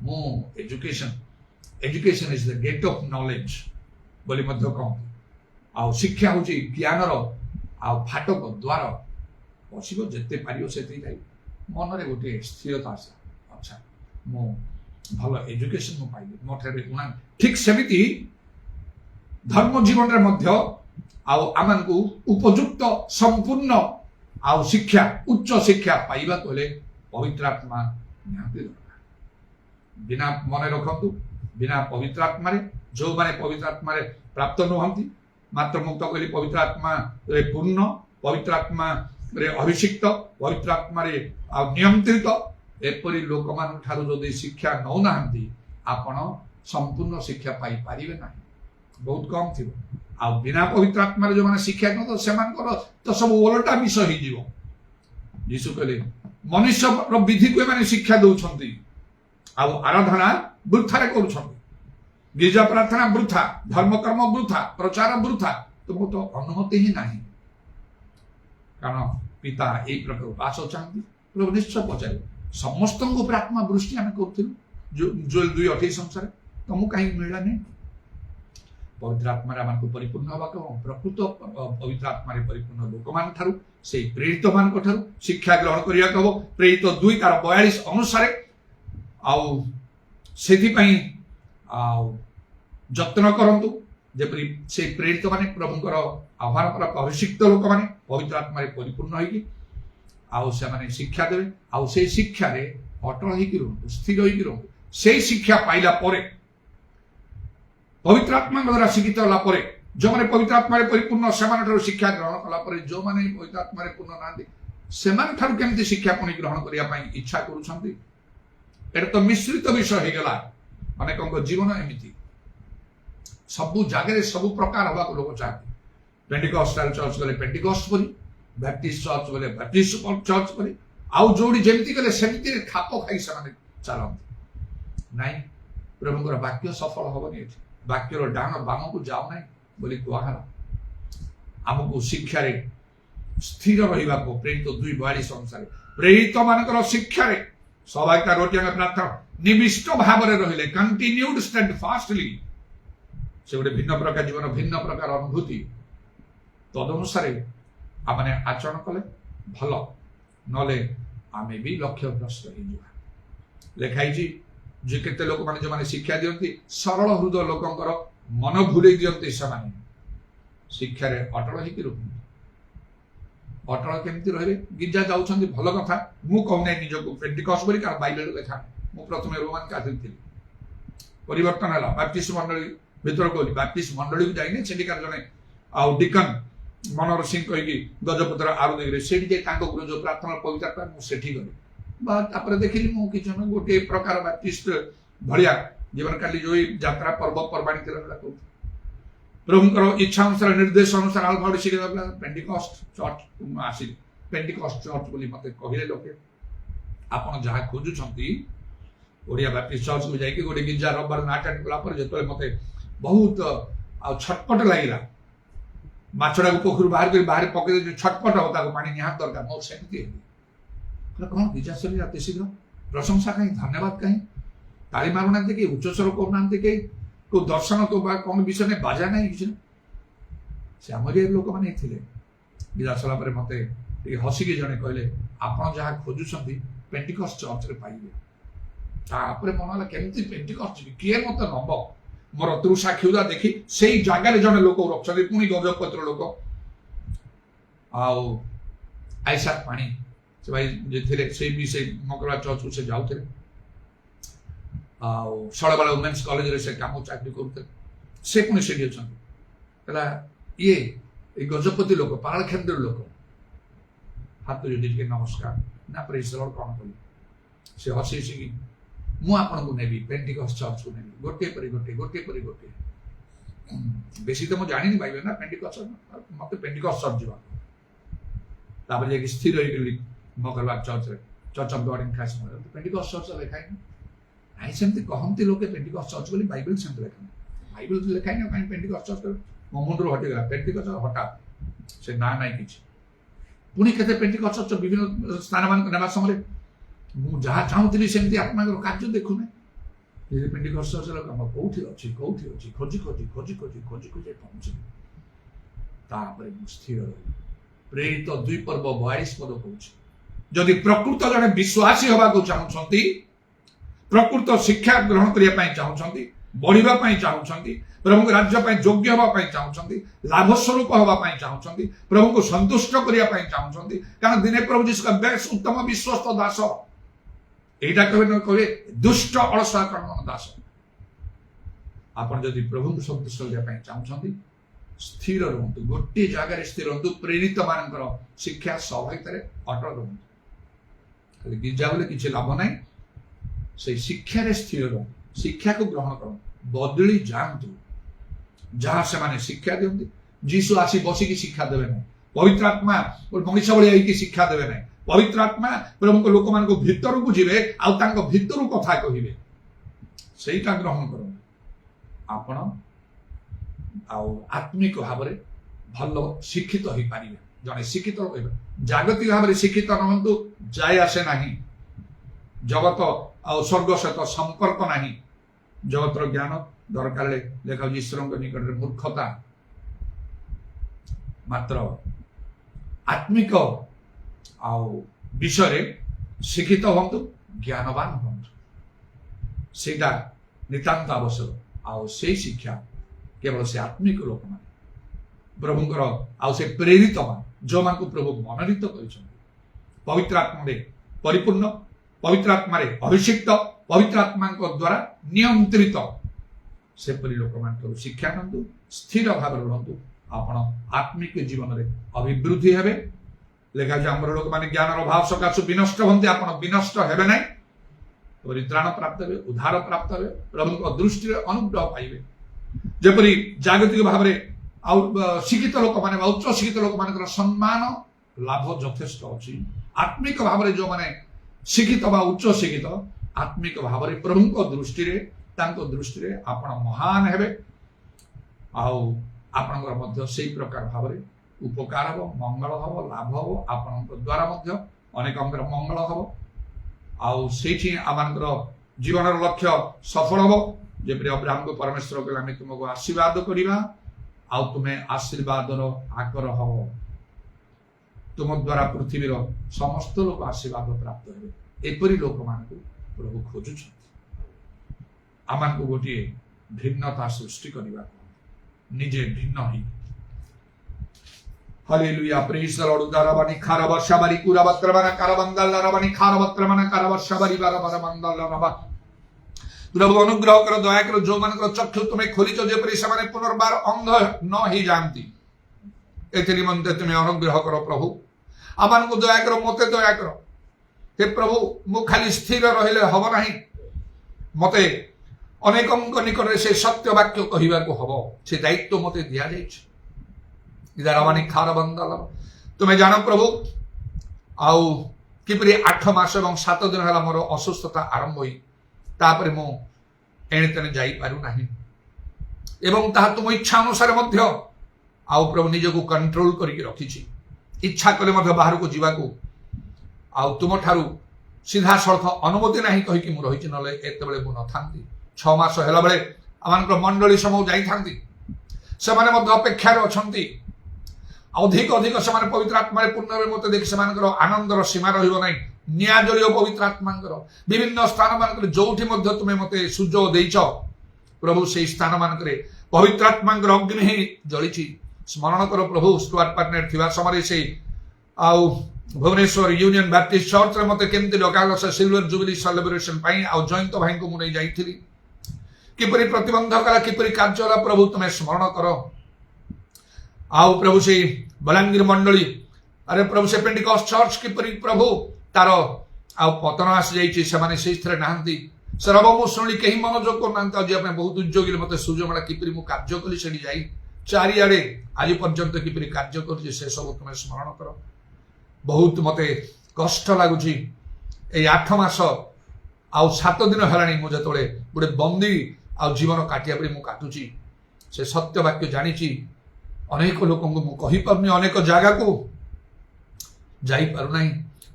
मु education education is the gate of knowledge बोली मध्य कहते आ शिक्षा हूँ ज्ञानर आ फाटक द्वार पशिब जिते पार से मन गोटे स्थिरता आसा अच्छा मु भल एजुकेशन पाइली मोटे गुणा ठीक सेमिति धर्म जीवन आम को उपयुक्त संपूर्ण आ शिक्षा उच्च शिक्षा पाइबा कहले पवित्र आत्मा निहाती दरकार बिना मन रखु बिना पवित्र आत्मा जो माने पवित्र आत्मा प्राप्त नुहंती मात्र मुक्त कहली पवित्र आत्मा रे पूर्ण पवित्र आत्मा रे अभिषिक्त पवित्र आत्मा रे नियंत्रित एपरी लोक मान जदि शिक्षा नौ ना आपण संपूर्ण शिक्षा पाई पारिबे ना बहुत कम थी आ बिना पवित्र आत्मा जो माने शिक्षा न तो सब ओलटा विषय हो ଯୀଶୁ କହିଲେ ମନୁଷ୍ୟର ବିଧିକୁ ଏମାନେ ଶିକ୍ଷା ଦଉଛନ୍ତି ଆଉ ଆରାଧନା ବୃଥାରେ କରୁଛନ୍ତି। ଗିର୍ଜା ପ୍ରାର୍ଥନା ବୃଥା, ଧର୍ମକର୍ମ ବୃଥା, ପ୍ରଚାର ବୃଥା, ତୁମକୁ ତ ଅନୁମତି ହିଁ ନାହିଁ। କାରଣ ପିତା ଏଇ ପ୍ରକାର ଉପାସ ଚାହାନ୍ତି। ପ୍ରଭୁ ନିଶ୍ଚୟ ପଚାରିବେ ସମସ୍ତଙ୍କ ଉପରେ ଆତ୍ମା ବୃଷ୍ଟି ଆମେ କରୁଥିଲୁ ଜୋଏଲ 2:28 ଅନୁସାରେ, ତମକୁ କାହିଁକି ମିଳିଲାନି? ପବିତ୍ର ଆତ୍ମାରେ ଆମକୁ ପରିପୂର୍ଣ୍ଣ ହେବାକୁ ଏବଂ ପ୍ରକୃତ ପବିତ୍ର ଆତ୍ମାରେ ପରିପୂର୍ଣ୍ଣ ଲୋକମାନଙ୍କ ଠାରୁ ସେଇ ପ୍ରେରିତ ମାନଙ୍କ ଠାରୁ ଶିକ୍ଷା ଗ୍ରହଣ କରିବାକୁ ହବ। ପ୍ରେରିତ 2:42 ଅନୁସାରେ ଆଉ ସେଥିପାଇଁ ଆଉ ଯତ୍ନ କରନ୍ତୁ ଯେପରି ସେଇ ପ୍ରେରିତ ମାନେ ପ୍ରଭୁଙ୍କର ଆହ୍ୱାନ ପ୍ରାପ୍ତ ଅଭିଷିକ୍ତ ଲୋକମାନେ ପବିତ୍ର ଆତ୍ମାରେ ପରିପୂର୍ଣ୍ଣ ହେଇକି ଆଉ ସେମାନେ ଶିକ୍ଷା ଦେବେ ଆଉ ସେଇ ଶିକ୍ଷାରେ ଅଟଳ ହେଇକି ରୁହନ୍ତୁ, ସ୍ଥିର ହେଇକି ରୁହନ୍ତୁ। ସେଇ ଶିକ୍ଷା ପାଇଲା ପରେ ପବିତ୍ର ଆତ୍ମାଙ୍କ ଦ୍ୱାରା ଶିକ୍ଷିତ ହେଲା ପରେ ଯେଉଁମାନେ ପବିତ୍ର ଆତ୍ମାରେ ପରିପୂର୍ଣ୍ଣ ସେମାନଠାରୁ ଶିକ୍ଷା ଗ୍ରହଣ କଲା ପରେ ଯେଉଁମାନେ ପବିତ୍ର ଆତ୍ମାରେ ପୂର୍ଣ୍ଣ ନାହାନ୍ତି ସେମାନଠାରୁ କେମିତି ଶିକ୍ଷା ପୁଣି ଗ୍ରହଣ କରିବା ପାଇଁ ଇଚ୍ଛା କରୁଛନ୍ତି? ଏଟା ତ ମିଶ୍ରିତ ବିଷୟ ହେଇଗଲା। ଅନେକଙ୍କ ଜୀବନ ଏମିତି ସବୁ ଜାଗାରେ ସବୁ ପ୍ରକାର ହବାକୁ ଲୋକ ଚାହାନ୍ତି। ପେଣ୍ଟିକଷ୍ଟାଲ ଚର୍ଚ୍ଚ ଗଲେ ପେଣ୍ଟିକଷ୍ଟ ପରି, ବ୍ୟାପ୍ଟିଷ୍ଟ ଚର୍ଚ୍ଚ ଗଲେ ବ୍ୟାପ୍ଟିଷ୍ଟ ଚର୍ଚ୍ଚ ପରି, ଆଉ ଯୋଉଠି ଯେମିତି ଗଲେ ସେମିତି ଖାପ ଖାଇ ସେମାନେ ଚାଲନ୍ତି। ନାଇଁ, ପ୍ରଭୁଙ୍କର ବାକ୍ୟ ସଫଳ ହବନି ଏଠି। ବାକ୍ୟର ଡାହାଣ ବାମକୁ ଯାଉ ନାହିଁ ବୋଲି କୁହାହେଲା। ଆମକୁ ଶିକ୍ଷାରେ ସ୍ଥିର ରହିବାକୁ ପ୍ରେରିତ 2:42 ଅନୁସାରେ ପ୍ରେରିତ ମାନଙ୍କର ଶିକ୍ଷାରେ ସବାଇକା ରୋଟି ଆମେ ପ୍ରାର୍ଥନା ନିବିଷ୍ଟ ଭାବରେ ରହିଲେ, କଣ୍ଟିନ୍ୟୁଡ ଷ୍ଟେଡଫାଷ୍ଟଲି, ସେ ଗୋଟେ ଭିନ୍ନ ପ୍ରକାର ଜୀବନ, ଭିନ୍ନ ପ୍ରକାର ଅନୁଭୂତି। ତଦନୁସାରେ ଆମେ ଆଚରଣ କଲେ ଭଲ, ନହେଲେ ଆମେ ବି ଲକ୍ଷ୍ୟଭ୍ରଷ୍ଟ ହେଇଯିବା। ଲେଖା ହେଇଛି ଯେ କେତେ ଲୋକମାନେ ଯେଉଁମାନେ ଶିକ୍ଷା ଦିଅନ୍ତି ସରଳ ହୃଦୟ ଲୋକଙ୍କର ମନ ଭୁଲେଇ ଦିଅନ୍ତି, ସେମାନେ ଶିକ୍ଷାରେ ଅଟଳ ହେଇକି ରୁହନ୍ତି। ଅଟଳ କେମିତି ରହିବେ? ଗିର୍ଜା ଯାଉଛନ୍ତି ଭଲ କଥା, ମୁଁ କହୁନାହିଁ ନିଜକୁ ପେଣ୍ଟିକଷ୍ଟ ବୋଲି, କାରଣ ବାଇବେଲରେ ଲେଖା। ମୁଁ ପ୍ରଥମେ ରୋମାନ କାଥୋଲିକ ଥିଲି, ପରିବର୍ତ୍ତନ ହେଲା, ବାପ୍ଟିଷ୍ଟ ମଣ୍ଡଳୀ ଭିତରକୁ ଗଲି। ବାପ୍ଟିଷ୍ଟ ମଣ୍ଡଳୀକୁ ଯାଇନି, ସେଠିକାର ଜଣେ ଆଉ ଡିକନ ମନୋହର ସିଂ କହିକି ଗଜପତ୍ର ଆରୁଦେଗରେ ସେଠି ଯାଇ ତାଙ୍କ ଗୁରୁ ଯୋଉ ପ୍ରାର୍ଥନା ପବିତ୍ର ମୁଁ ସେଠି ଗଲି। ବା ତାପରେ ଦେଖିଲି ମୁଁ କିଛି ଜଣ ଗୋଟିଏ ପ୍ରକାର ବାପ୍ଟିଷ୍ଟ ଭଳିଆ ଜୀବନ କାଲି ଯୋଉ ଯାତ୍ରା ପର୍ବପର୍ବାଣୀ ଥିଲା ପ୍ରଭୁଙ୍କର ଇଚ୍ଛା ଅନୁସାରେ ନିର୍ଦ୍ଦେଶ ଅନୁସାରେ ଆଉ ଭାବରେ ଶିଖିଗଲା ପେଣ୍ଟିକଷ୍ଟ ଚର୍ଚ୍ଚ ଆସିଲି। ପେଣ୍ଟିକଷ୍ଟ ଚର୍ଚ୍ଚ ବୋଲି ମତେ କହିଲେ ଲୋକେ, ଆପଣ ଯାହା ଖୋଜୁଛନ୍ତି ଓଡ଼ିଆ ବାପ୍ଟିଷ୍ଟ ଚର୍ଚ୍ଚକୁ ଯାଇକି ଗୋଟେ ଗିର୍ଜା ରବିବାର ଆଟେଣ୍ଡ କଲା ପରେ ଯେତେବେଳେ ମତେ ବହୁତ ଆଉ ଛଟପଟ ଲାଗିଲା, ମାଛଟାକୁ ପୋଖରୀରୁ ବାହାର କରି ବାହାରେ ପକେଇ ଦେଇ ଛଟପଟ ହବ, ତାକୁ ପାଣି ନିହାତି ଦରକାର। ମୋର ସେମିତି ହେଲି। କଣ ଗିର୍ଜା ସରିଲା ଏତେ ଶୀଘ୍ର? ପ୍ରଶଂସା କାହିଁ, ଧନ୍ୟବାଦ କାହିଁ? ତାଳି ମାରୁନାହାନ୍ତି କେହି, ଉଚ୍ଚସ୍ୱର କରୁନାହାନ୍ତି କେହି, କୋଉ ଦର୍ଶନ ବା କଣ ବିଷୟ ନାହିଁ, ବାଜା ନାହିଁ କିଛି ନାହିଁ। ସେ ଆମରି ଲୋକମାନେ ଥିଲେ। ଗିର୍ଜା ସରିଲା ପରେ ମତେ ଟିକେ ହସିକି ଜଣେ କହିଲେ, ଆପଣ ଯାହା ଖୋଜୁଛନ୍ତି ପେଣ୍ଟିକଷ୍ଟ ଚର୍ଚ୍ଚରେ ପାଇବେ। ତାପରେ ମନ ହେଲା କେମିତି ପେଣ୍ଟିକଷ୍ଟ ଯିବି, କିଏ ମତେ ନବ? ମୋର ତୃଷା କ୍ଷୁଧା ଦେଖି ସେଇ ଜାଗାରେ ଜଣେ ଲୋକ ରଖିଛନ୍ତି, ପୁଣି ଗଜପତ୍ର ଲୋକ ଆଉ ଆଇସାକ ପାଣି ସେ ଭାଇ ଯେ ଥିଲେ, ସେଇ ବି ସେଇ ମଙ୍ଗଳବାର ଚର୍ଚ୍ଚକୁ ସେ ଯାଉଥିଲେ ଆଉ ଶୈଳବାଳା ଓମେନ୍ସ କଲେଜରେ ସେ କାମ ଚାକିରି କରୁଥିଲେ। ସେ ପୁଣି ସେଠି ଅଛନ୍ତି। ହେଲା ଇଏ ଏଇ ଗଜପତି ଲୋକ, ପାରଳଖେନ୍ଦ୍ର ଲୋକ, ହାତ ଯଦି ଟିକେ ନମସ୍କାର ନା ପ୍ରେସର କଣ କଲି। ସେ ହସି ହସିକି ମୁଁ ଆପଣଙ୍କୁ ନେବି ପେଣ୍ଟିକଷ୍ଟ ଚର୍ଚ୍ଚକୁ ନେବି, ଗୋଟିଏ ପରେ ଗୋଟିଏ, ଗୋଟିଏ ପରେ ଗୋଟିଏ। ବେଶୀ ତ ମୁଁ ଜାଣିନି ବାଇବେଲ ନା ପେଣ୍ଟିକଷ୍ଟ, ମତେ ପେଣ୍ଟିକଷ୍ଟ ଚର୍ଚ୍ଚ ଯିବା। ତାପରେ ଯାଇକି ସ୍ଥିର ହେଇଗଲି ମଙ୍ଗଳବାର ଚର୍ଚ୍ଚରେ, church of God in Christ Pentecost church ଲେଖାଇନି। ନାଇଁ ସେମିତି କହନ୍ତି ଲୋକେ ପେଣ୍ଟିକଷ୍ଟ ଚର୍ଚ୍ଚ ବୋଲି, ବାଇବେଲ ସେମିତି ଲେଖାନି। ବାଇବେଲ ଲେଖାଇନି, କାହିଁକି ପେଣ୍ଟିକଷ୍ଟ ଚର୍ଚ୍ଚ ମୋ ମୁଣ୍ଡରୁ ହଟିଗଲା। ପେଣ୍ଟିକଷ୍ଟ ହଠାତ୍ ସେ ନାଁ ନାହିଁ କିଛି। ପୁଣି କେତେ ପେଣ୍ଟିକଷ୍ଟ ଚର୍ଚ୍ଚ ବିଭିନ୍ନ ସ୍ଥାନମାନଙ୍କୁ ନେବା ସମୟରେ ମୁଁ ଯାହା ଚାହୁଁଥିଲି ସେମିତି ଆତ୍ମାଙ୍କର କାର୍ଯ୍ୟ ଦେଖୁନାହିଁ। ପେଣ୍ଟିକଷ୍ଟ ଚର୍ଚ୍ଚ କୋଉଠି ଅଛି କୋଉଠି ଅଛି ଖୋଜି ଖୋଜି ଖୋଜି ଖୋଜି ଖୋଜି ଖୋଜି ପହଞ୍ଚିଲି। ତାପରେ ମୁଁ ସ୍ଥିର ରହିଲି। ପ୍ରେରିତ 2:42 କହୁଛି, ଯଦି ପ୍ରକୃତ ଜଣେ ବିଶ୍ୱାସୀ ହେବାକୁ ଚାହୁଁଛନ୍ତି, ପ୍ରକୃତ ଶିକ୍ଷା ଗ୍ରହଣ କରିବା ପାଇଁ ଚାହୁଁଛନ୍ତି, ବଢିବା ପାଇଁ ଚାହୁଁଛନ୍ତି, ପ୍ରଭୁଙ୍କ ରାଜ୍ୟ ପାଇଁ ଯୋଗ୍ୟ ହେବା ପାଇଁ ଚାହୁଁଛନ୍ତି, ଲାଭ ସ୍ୱରୂପ ହେବା ପାଇଁ ଚାହୁଁଛନ୍ତି, ପ୍ରଭୁଙ୍କୁ ସନ୍ତୁଷ୍ଟ କରିବା ପାଇଁ ଚାହୁଁଛନ୍ତି, କାରଣ ଦିନେ ପ୍ରଭୁ ଯୀଶୁ ବେଶ ଉତ୍ତମ ବିଶ୍ୱସ୍ତ ଦାସ, ଏଇଟା କହିବେ ଦୁଷ୍ଟ ଅଳସୁଆ କର୍ମଣ ଦାସ। ଆପଣ ଯଦି ପ୍ରଭୁଙ୍କୁ ସନ୍ତୁଷ୍ଟ କରିବା ପାଇଁ ଚାହୁଁଛନ୍ତି, ସ୍ଥିର ରୁହନ୍ତୁ, ଗୋଟିଏ ଜାଗାରେ ସ୍ଥିର ରୁହନ୍ତୁ, ପ୍ରେରିତ ମାନଙ୍କର ଶିକ୍ଷା ସହଭାଗିତାରେ ଅଟଳ ରୁହନ୍ତୁ। ଖାଲି ଗିର୍ଜା ବୋଲେ କିଛି ଲାଭ ନାହିଁ, ସେଇ ଶିକ୍ଷାରେ ସ୍ଥିର ରୁହନ୍ତୁ, ଶିକ୍ଷାକୁ ଗ୍ରହଣ କରନ୍ତୁ, ବଦଳି ଯାଆନ୍ତୁ। ଯାହା ସେମାନେ ଶିକ୍ଷା ଦିଅନ୍ତି, ଯୀଶୁ ଆସି ବସିକି ଶିକ୍ଷା ଦେବେ ନାହିଁ, ପବିତ୍ର ଆତ୍ମା ମଣିଷ ଭଳି ହେଇକି ଶିକ୍ଷା ଦେବେ ନାହିଁ, पवित्र आत्मा प्रभु लोक मान भितर को जीवे आउ भितर कथा कहे से ग्रहण कर आपण आत्मिक भाव में भल शिक्षित हो पारे जड़े शिक्षित जागतिक भाव में शिक्षित नहतु जाए आसे ना जगत आ स्वर्ग सहित संपर्क ना जगतर ज्ञान दरकार देखा ईश्वर निकट में मूर्खता मात्र आत्मिक विषय शिक्षित हूँ ज्ञानवान हूँ से नितांत आवश्यक आउ से शिक्षा केवल से आत्मिक लोक मान प्रभुंर आउ से प्रेरित मान जो मान को प्रभु मनोनीत कर पवित्र आत्मा परिपूर्ण पवित्र आत्मा अभिषिक्त पवित्र आत्मा द्वारा नियंत्रित सेपरी लोक मान शिक्षा नियंतु स्थिर भाव रुहतु आपण आत्मिक जीवन में अभिवृद्धि हेबे लेखा आम लोक मैंने ज्ञान अभाव सकाशु विनष्ट हमें आप विनष्ट हेबे ना परित्राण प्राप्त हे उद्धार प्राप्त हे प्रभु दृष्टि अनुग्रह पाइबे जपरी जागतिक भाव में शिक्षित लोक मैंने उच्च शिक्षित लोक मान सम्मान लाभ यथेष्ट अच्छी आत्मिक भाव में जो मैंने शिक्षित उच्च शिक्षित आत्मिक भाव में प्रभु दृष्टि आप महान हेबे आपणकर से प्रकार भाव में उपकार हम मंगल हम लाभ हम आपण द्वारा अनेक मंगल हम आम जीवन लक्ष्य सफल हम जपरी अब्राहम को परमेश्वर कहला आम तुमको आशीर्वाद करवा आउ तुम्हें आशीर्वाद आकर हम तुम द्वारा पृथ्वीर समस्त लोक आशीर्वाद प्राप्त हे एपरी लोक मान प्रभु खोजु आम को गोटे भिन्नता सृष्टि करने निजे भिन्न ही हालेलुया प्रेज द लॉर्ड उदारबानी खारबशाबारी कुराबत्रमना कारबंदलराबानी खारबत्रमना कारबशाबारी बारबारमंदलराबा प्रभु अनुग्रह कर दया कर जो मान चक्षु तुम्हें खोली जेपरी से माने पुनर्बार अंध न ही जानती एथि निमंते तुम्हें अनुग्रह करो प्रभु आमान को दया करो मते दया करो हे प्रभु मु खाली स्थिर रहिले हब नाही मते अनेकंक निकट से सत्य वाक्य कहवा को हम से दायित्व मत दि जाए खार बंदल तुम्हें जान प्रभु आउ किपरि 8 मास और 7 दिन है मोर असुस्थता आरंभ हुई तापर मु एणे तेने जाई पारु नाही एवं ताहा तुम इच्छा अनुसार मध्य आउ प्रभु निज को कंट्रोल करके रखी इच्छा कले मध्य बाहर को जीवा को आउ तुम ठारू सीधा सड़क अनुमति नहीं कहीकि मु रही ना एत बड़े मु न था 6 मास है बेले आम मंडली समूह से अपेक्षार अच्छा अधिक अधिक से पवित्र आत्मा पूर्ण मत देखिए से आनंदर सीमा रहा निया जलियो पवित्र आत्मा विभिन्न स्थान मान जो तुम्हें मत सुजोग देच प्रभु से स्थान मान पवित्र आत्मा अग्नि ही जली स्मरण कर प्रभु स्टुअर्ट पार्टनर थी समय से आउ भुवनेश्वर यूनियन बैप्टिस्ट चर्च रे मते केमती डकाल से सिल्वर जुबिली सेलिब्रेशन पाई आ जयंत भाई को मुझे जाइथिली किपरि प्रतिबंध कला किपरि कार्य होला प्रभु तुम्हें स्मरण करो आउ प्रभु से बलांगीर मंडली अरे प्रभु से पेंटिकॉस्ट चर्च किपरि प्रभु तार आउ पतन आसी जाइछि से माने से स्थिर नाहंती सरब मु सुनी केही मनोयोग करनांत आज आपण बहुत उद्योगी मते सुजो मला किपरि मु कार्य कली सेडी जाई चारिआडे आज पर्यंत किपरि कार्य करछि से सब तुम्हें स्मरण करो बहुत मते कष्ट लगुची 8 मास आउ 7 दिन है मुझे गोटे बंदी आउ जीवन काटिया पड़ी मुझे काटुची से सत्य वाक्य जानी अनेक लोक कहीपरि अनेक जगह को जापना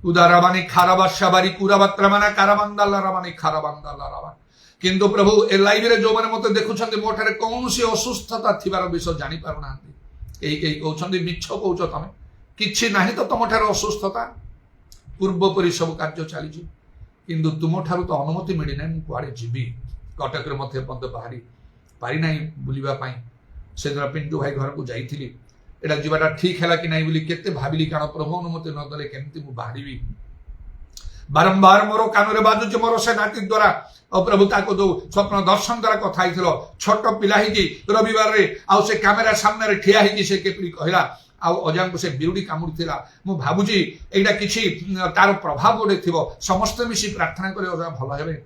उदाराबानी खाराबाशाबारी कुराबात्रामाना काराबांदालाराबानी खाराबांदालाराबा किंतु प्रभु ए लाइव रे जो माने मते देखुछन्ते मोठारे कौन सी असुस्थता थिबार विषय जानि पारु नांती एई कहउछन्ते मिछ कहउछ तमे किछि नाही तो तुम ठार असुस्थता पूर्वपरी सब कार्य चली किंतु तुम ठार तो अनुमति मिली ना कुआड़े जीवी कटक मत बाहरी पारि ना बुलवाई से दिन पिंटू भाई घर को जाइली एटा जीवाटा ठीक है कि नहीं केते भाविली कारण प्रभु अनुमति नदेले केमती मु बाहरी बारंबार मोर कान बाजुचे मोर से नाती द्वारा और प्रभु ताको जो स्वप्न दर्शन द्वारा कथा छोट पिला रविवार आउ से कैमेरा सामने ठिया से केपरी कहला आउ अजा को से बिरुडी कामुड़ी मु भावुची एटा किछि तार प्रभाव गोटे थी समस्त मिसी प्रार्थना करे अजा भल हेबे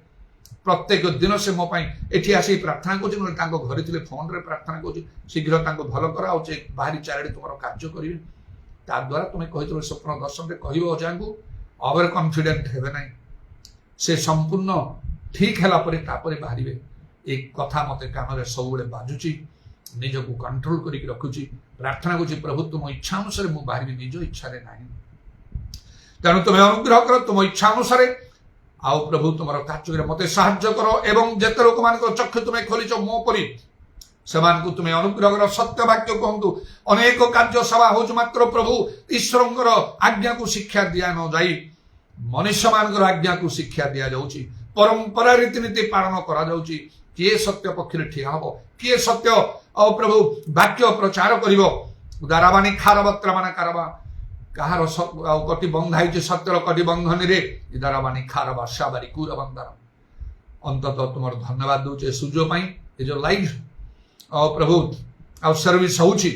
प्रत्येक दिन से मो एठी आसी प्रार्थना कर घरे थे फोन रे प्रार्थना कर शीघ्र भल कर बाहरी चारिड़े तुम कार्य करेंगे ता द्वारा तुम्हें कही स्वप्न दर्शन में कह अजा को ओवर कॉन्फिडेंट हेबे नहीं से संपूर्ण ठीक है बाहर एक कथा मत कान सब बाजुची निजक कंट्रोल करके रखुची प्रार्थना करुच्ची प्रभु तुम इच्छा अनुसार मुझे बाहर निज इच्छा ना तेणु तुम्हें अनुग्रह कर तुम इच्छा अनुसार आओ प्रभु तुम कार्य मत साहाय्य कर एवं जिते लोक मान चक्षु तुम्हें खोलीच मो परी से तुम्हें अनुग्रह कर सत्य वाक्य कहतु अनेक कार्य सभा हो मात्र प्रभु ईश्वर आज्ञा को शिक्षा दिया न जाई मनुष्य मान आज्ञा को शिक्षा दि जाऊँगी परंपरा रीतिनीति पालन करा जाऊँगी किए सत्य पक्षे ठिया हम किए सत्य और प्रभु वाक्य प्रचार करिवो दाराबाणी खार बत्रा मान कारवा कहार कटी बंधाई सत्यर कटी बंधन दाराबाणी खार बासा बारी कूर बंदार अंततः तुम धन्यवाद दूचे सुजोग ये जो लाइव और प्रभु आ सर्विस होची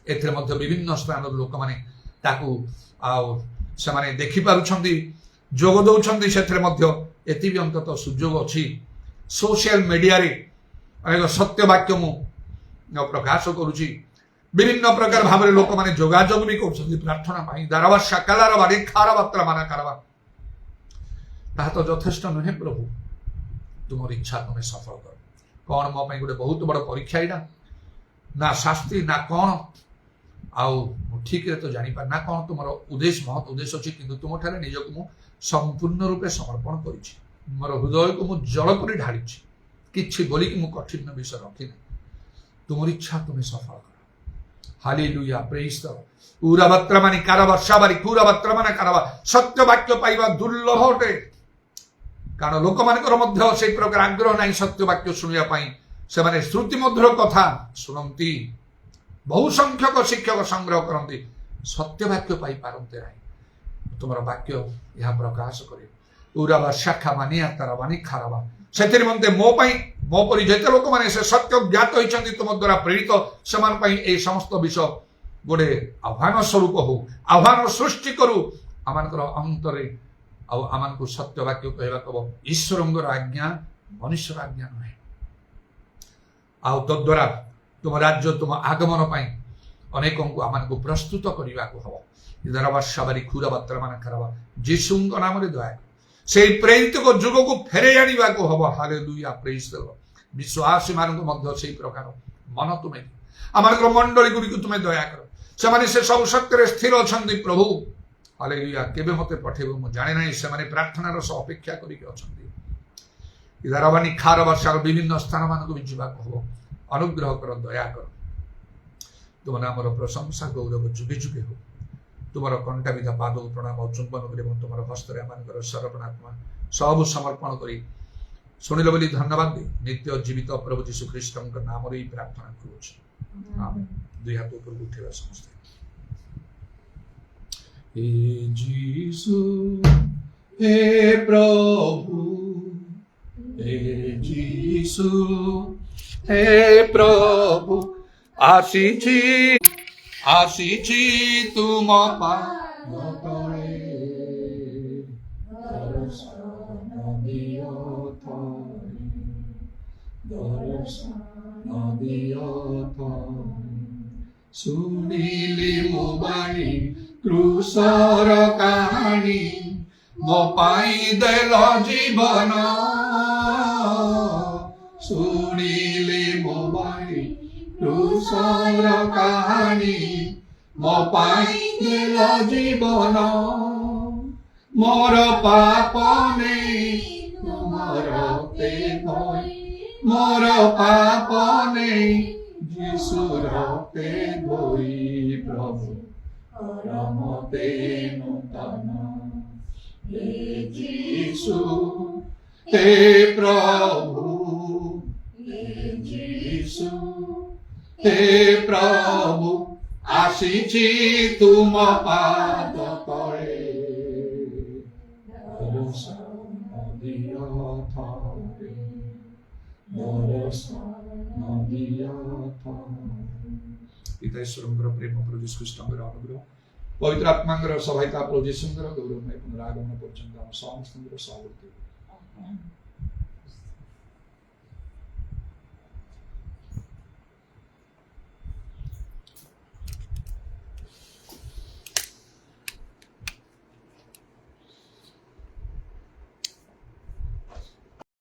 विभिन्न स्थान लोक मैंने से देखि पारुछंती जोग दौरान से भी अंततः सुजोग अच्छी सोशल मीडिया रे अनेक सत्य वाक्य मु प्रकाश करुच्ची विभिन्न प्रकार भाव में लोक मैंने जोगाजोग भी कर प्रार्थना दारावा सकालार बारी खार बात्रा माना कारवा ता तो यथेष्ट नुहे प्रभु तुम इच्छा तुम्हें सफल कर कौन मो गोटे बहुत बड़ परीक्षा यहाँ ना शास्त्री ना कौन आउ ठीक है तो जानी पार ना कौन तुम उद्देश्य महत उद्देश्य अच्छी कि तुम ठारे निजक मु संपूर्ण रूपे समर्पण करी मोर हृदय को मुझे जल पर ढाली कि बोलिकी मु कठिन विषय रखी तुम इच्छा तुम्हें सफल कर हालेलुया प्रेज द पूरा बत्रमानी कारवा शाबारी पूरा बत्रमाना कारवा सत्य वाक्य पाइबा दुर्लभ अटे कारण लोक मान से प्रकार आग्रह ना सत्य वाक्य शुणा से माने श्रुति मधुर कथा शुणती बहु संख्यक शिक्षक संग्रह करती सत्य वाक्य पाई पारते ना तुम वाक्य यह प्रकाश करे पूरा शाखा मानिया तारा मानी खारवा से मो मोपरी जिते लोक मैंने से सत्य ज्ञात होती तुम द्वारा प्रेरित से समस्त विषय गोटे आह्वान स्वरूप हो आह्वान सृष्टि करू आम अंतरे आम को सत्य वाक्य कहवा ईश्वर आज्ञा मनुष्य आज्ञा नुहे आ तद्वारा तुम राज्य तुम आगमन अनेक आम को प्रस्तुत करने को हम दरबारी खुरा बात्रा मान खराबा जीशु नाम दया से प्रेरित को जुग को फेरे आने को हम हालेलुया प्रेज द लॉर्ड विश्वासी मान से प्रकार मन तुम्हें आम मंडली गुड़ी तुम्हें दया कर से सब सत्य स्थिर अच्छा प्रभु हालेलुया केबे मते पठेबो मु जाने नहीं से माने प्रार्थनार सह अपेक्षा करिके अछंती दाराबानी खार वर्षा विभिन्न स्थान मान को जीवा को अनुग्रह कर दया कर तुम नाम प्रशंसा गौरव जुगे जुगे हो तुम कंटा विधा पाद प्रणाम और चुंबन कर तुम हस्त आम सर्वणात्मा सब समर्पण कर शुणिल बोली धन्यवाद दे नित्य जीवित प्रभु यीशु ख्रीष्ट नाम रे प्रार्थना करूँ आमेन दुई हाथ ऊपर उठेगा समस्त हे जीसु हे प्रभु हे जीसु हे प्रभु आसीची तुम पाद तले दर्शन दियो सुनिली मो बाणी क्रूसर कहानी मो पाई देल जीवन सुनिली मो बाणी क्रूसर कहानी मो पाई देल जीवन मोर पाप नहीं तुमर ते धोई मोर पाप नहीं जीसुर ते धोई प्रभु परमते नूतन हे जीसु हे प्रभु हे जीसु हे प्रभु आसीची तुम पाद तले दर्शन दियो थारे दर्शन दियो थारे पिता ईश्वर प्रेम प्रभु यीशु ख्रीष्टर अनुग्रह पवित्र आत्मा सहायता प्रभु यीशु गौरवमय पुनरागमन पर्यंत समस्त सहवर्ती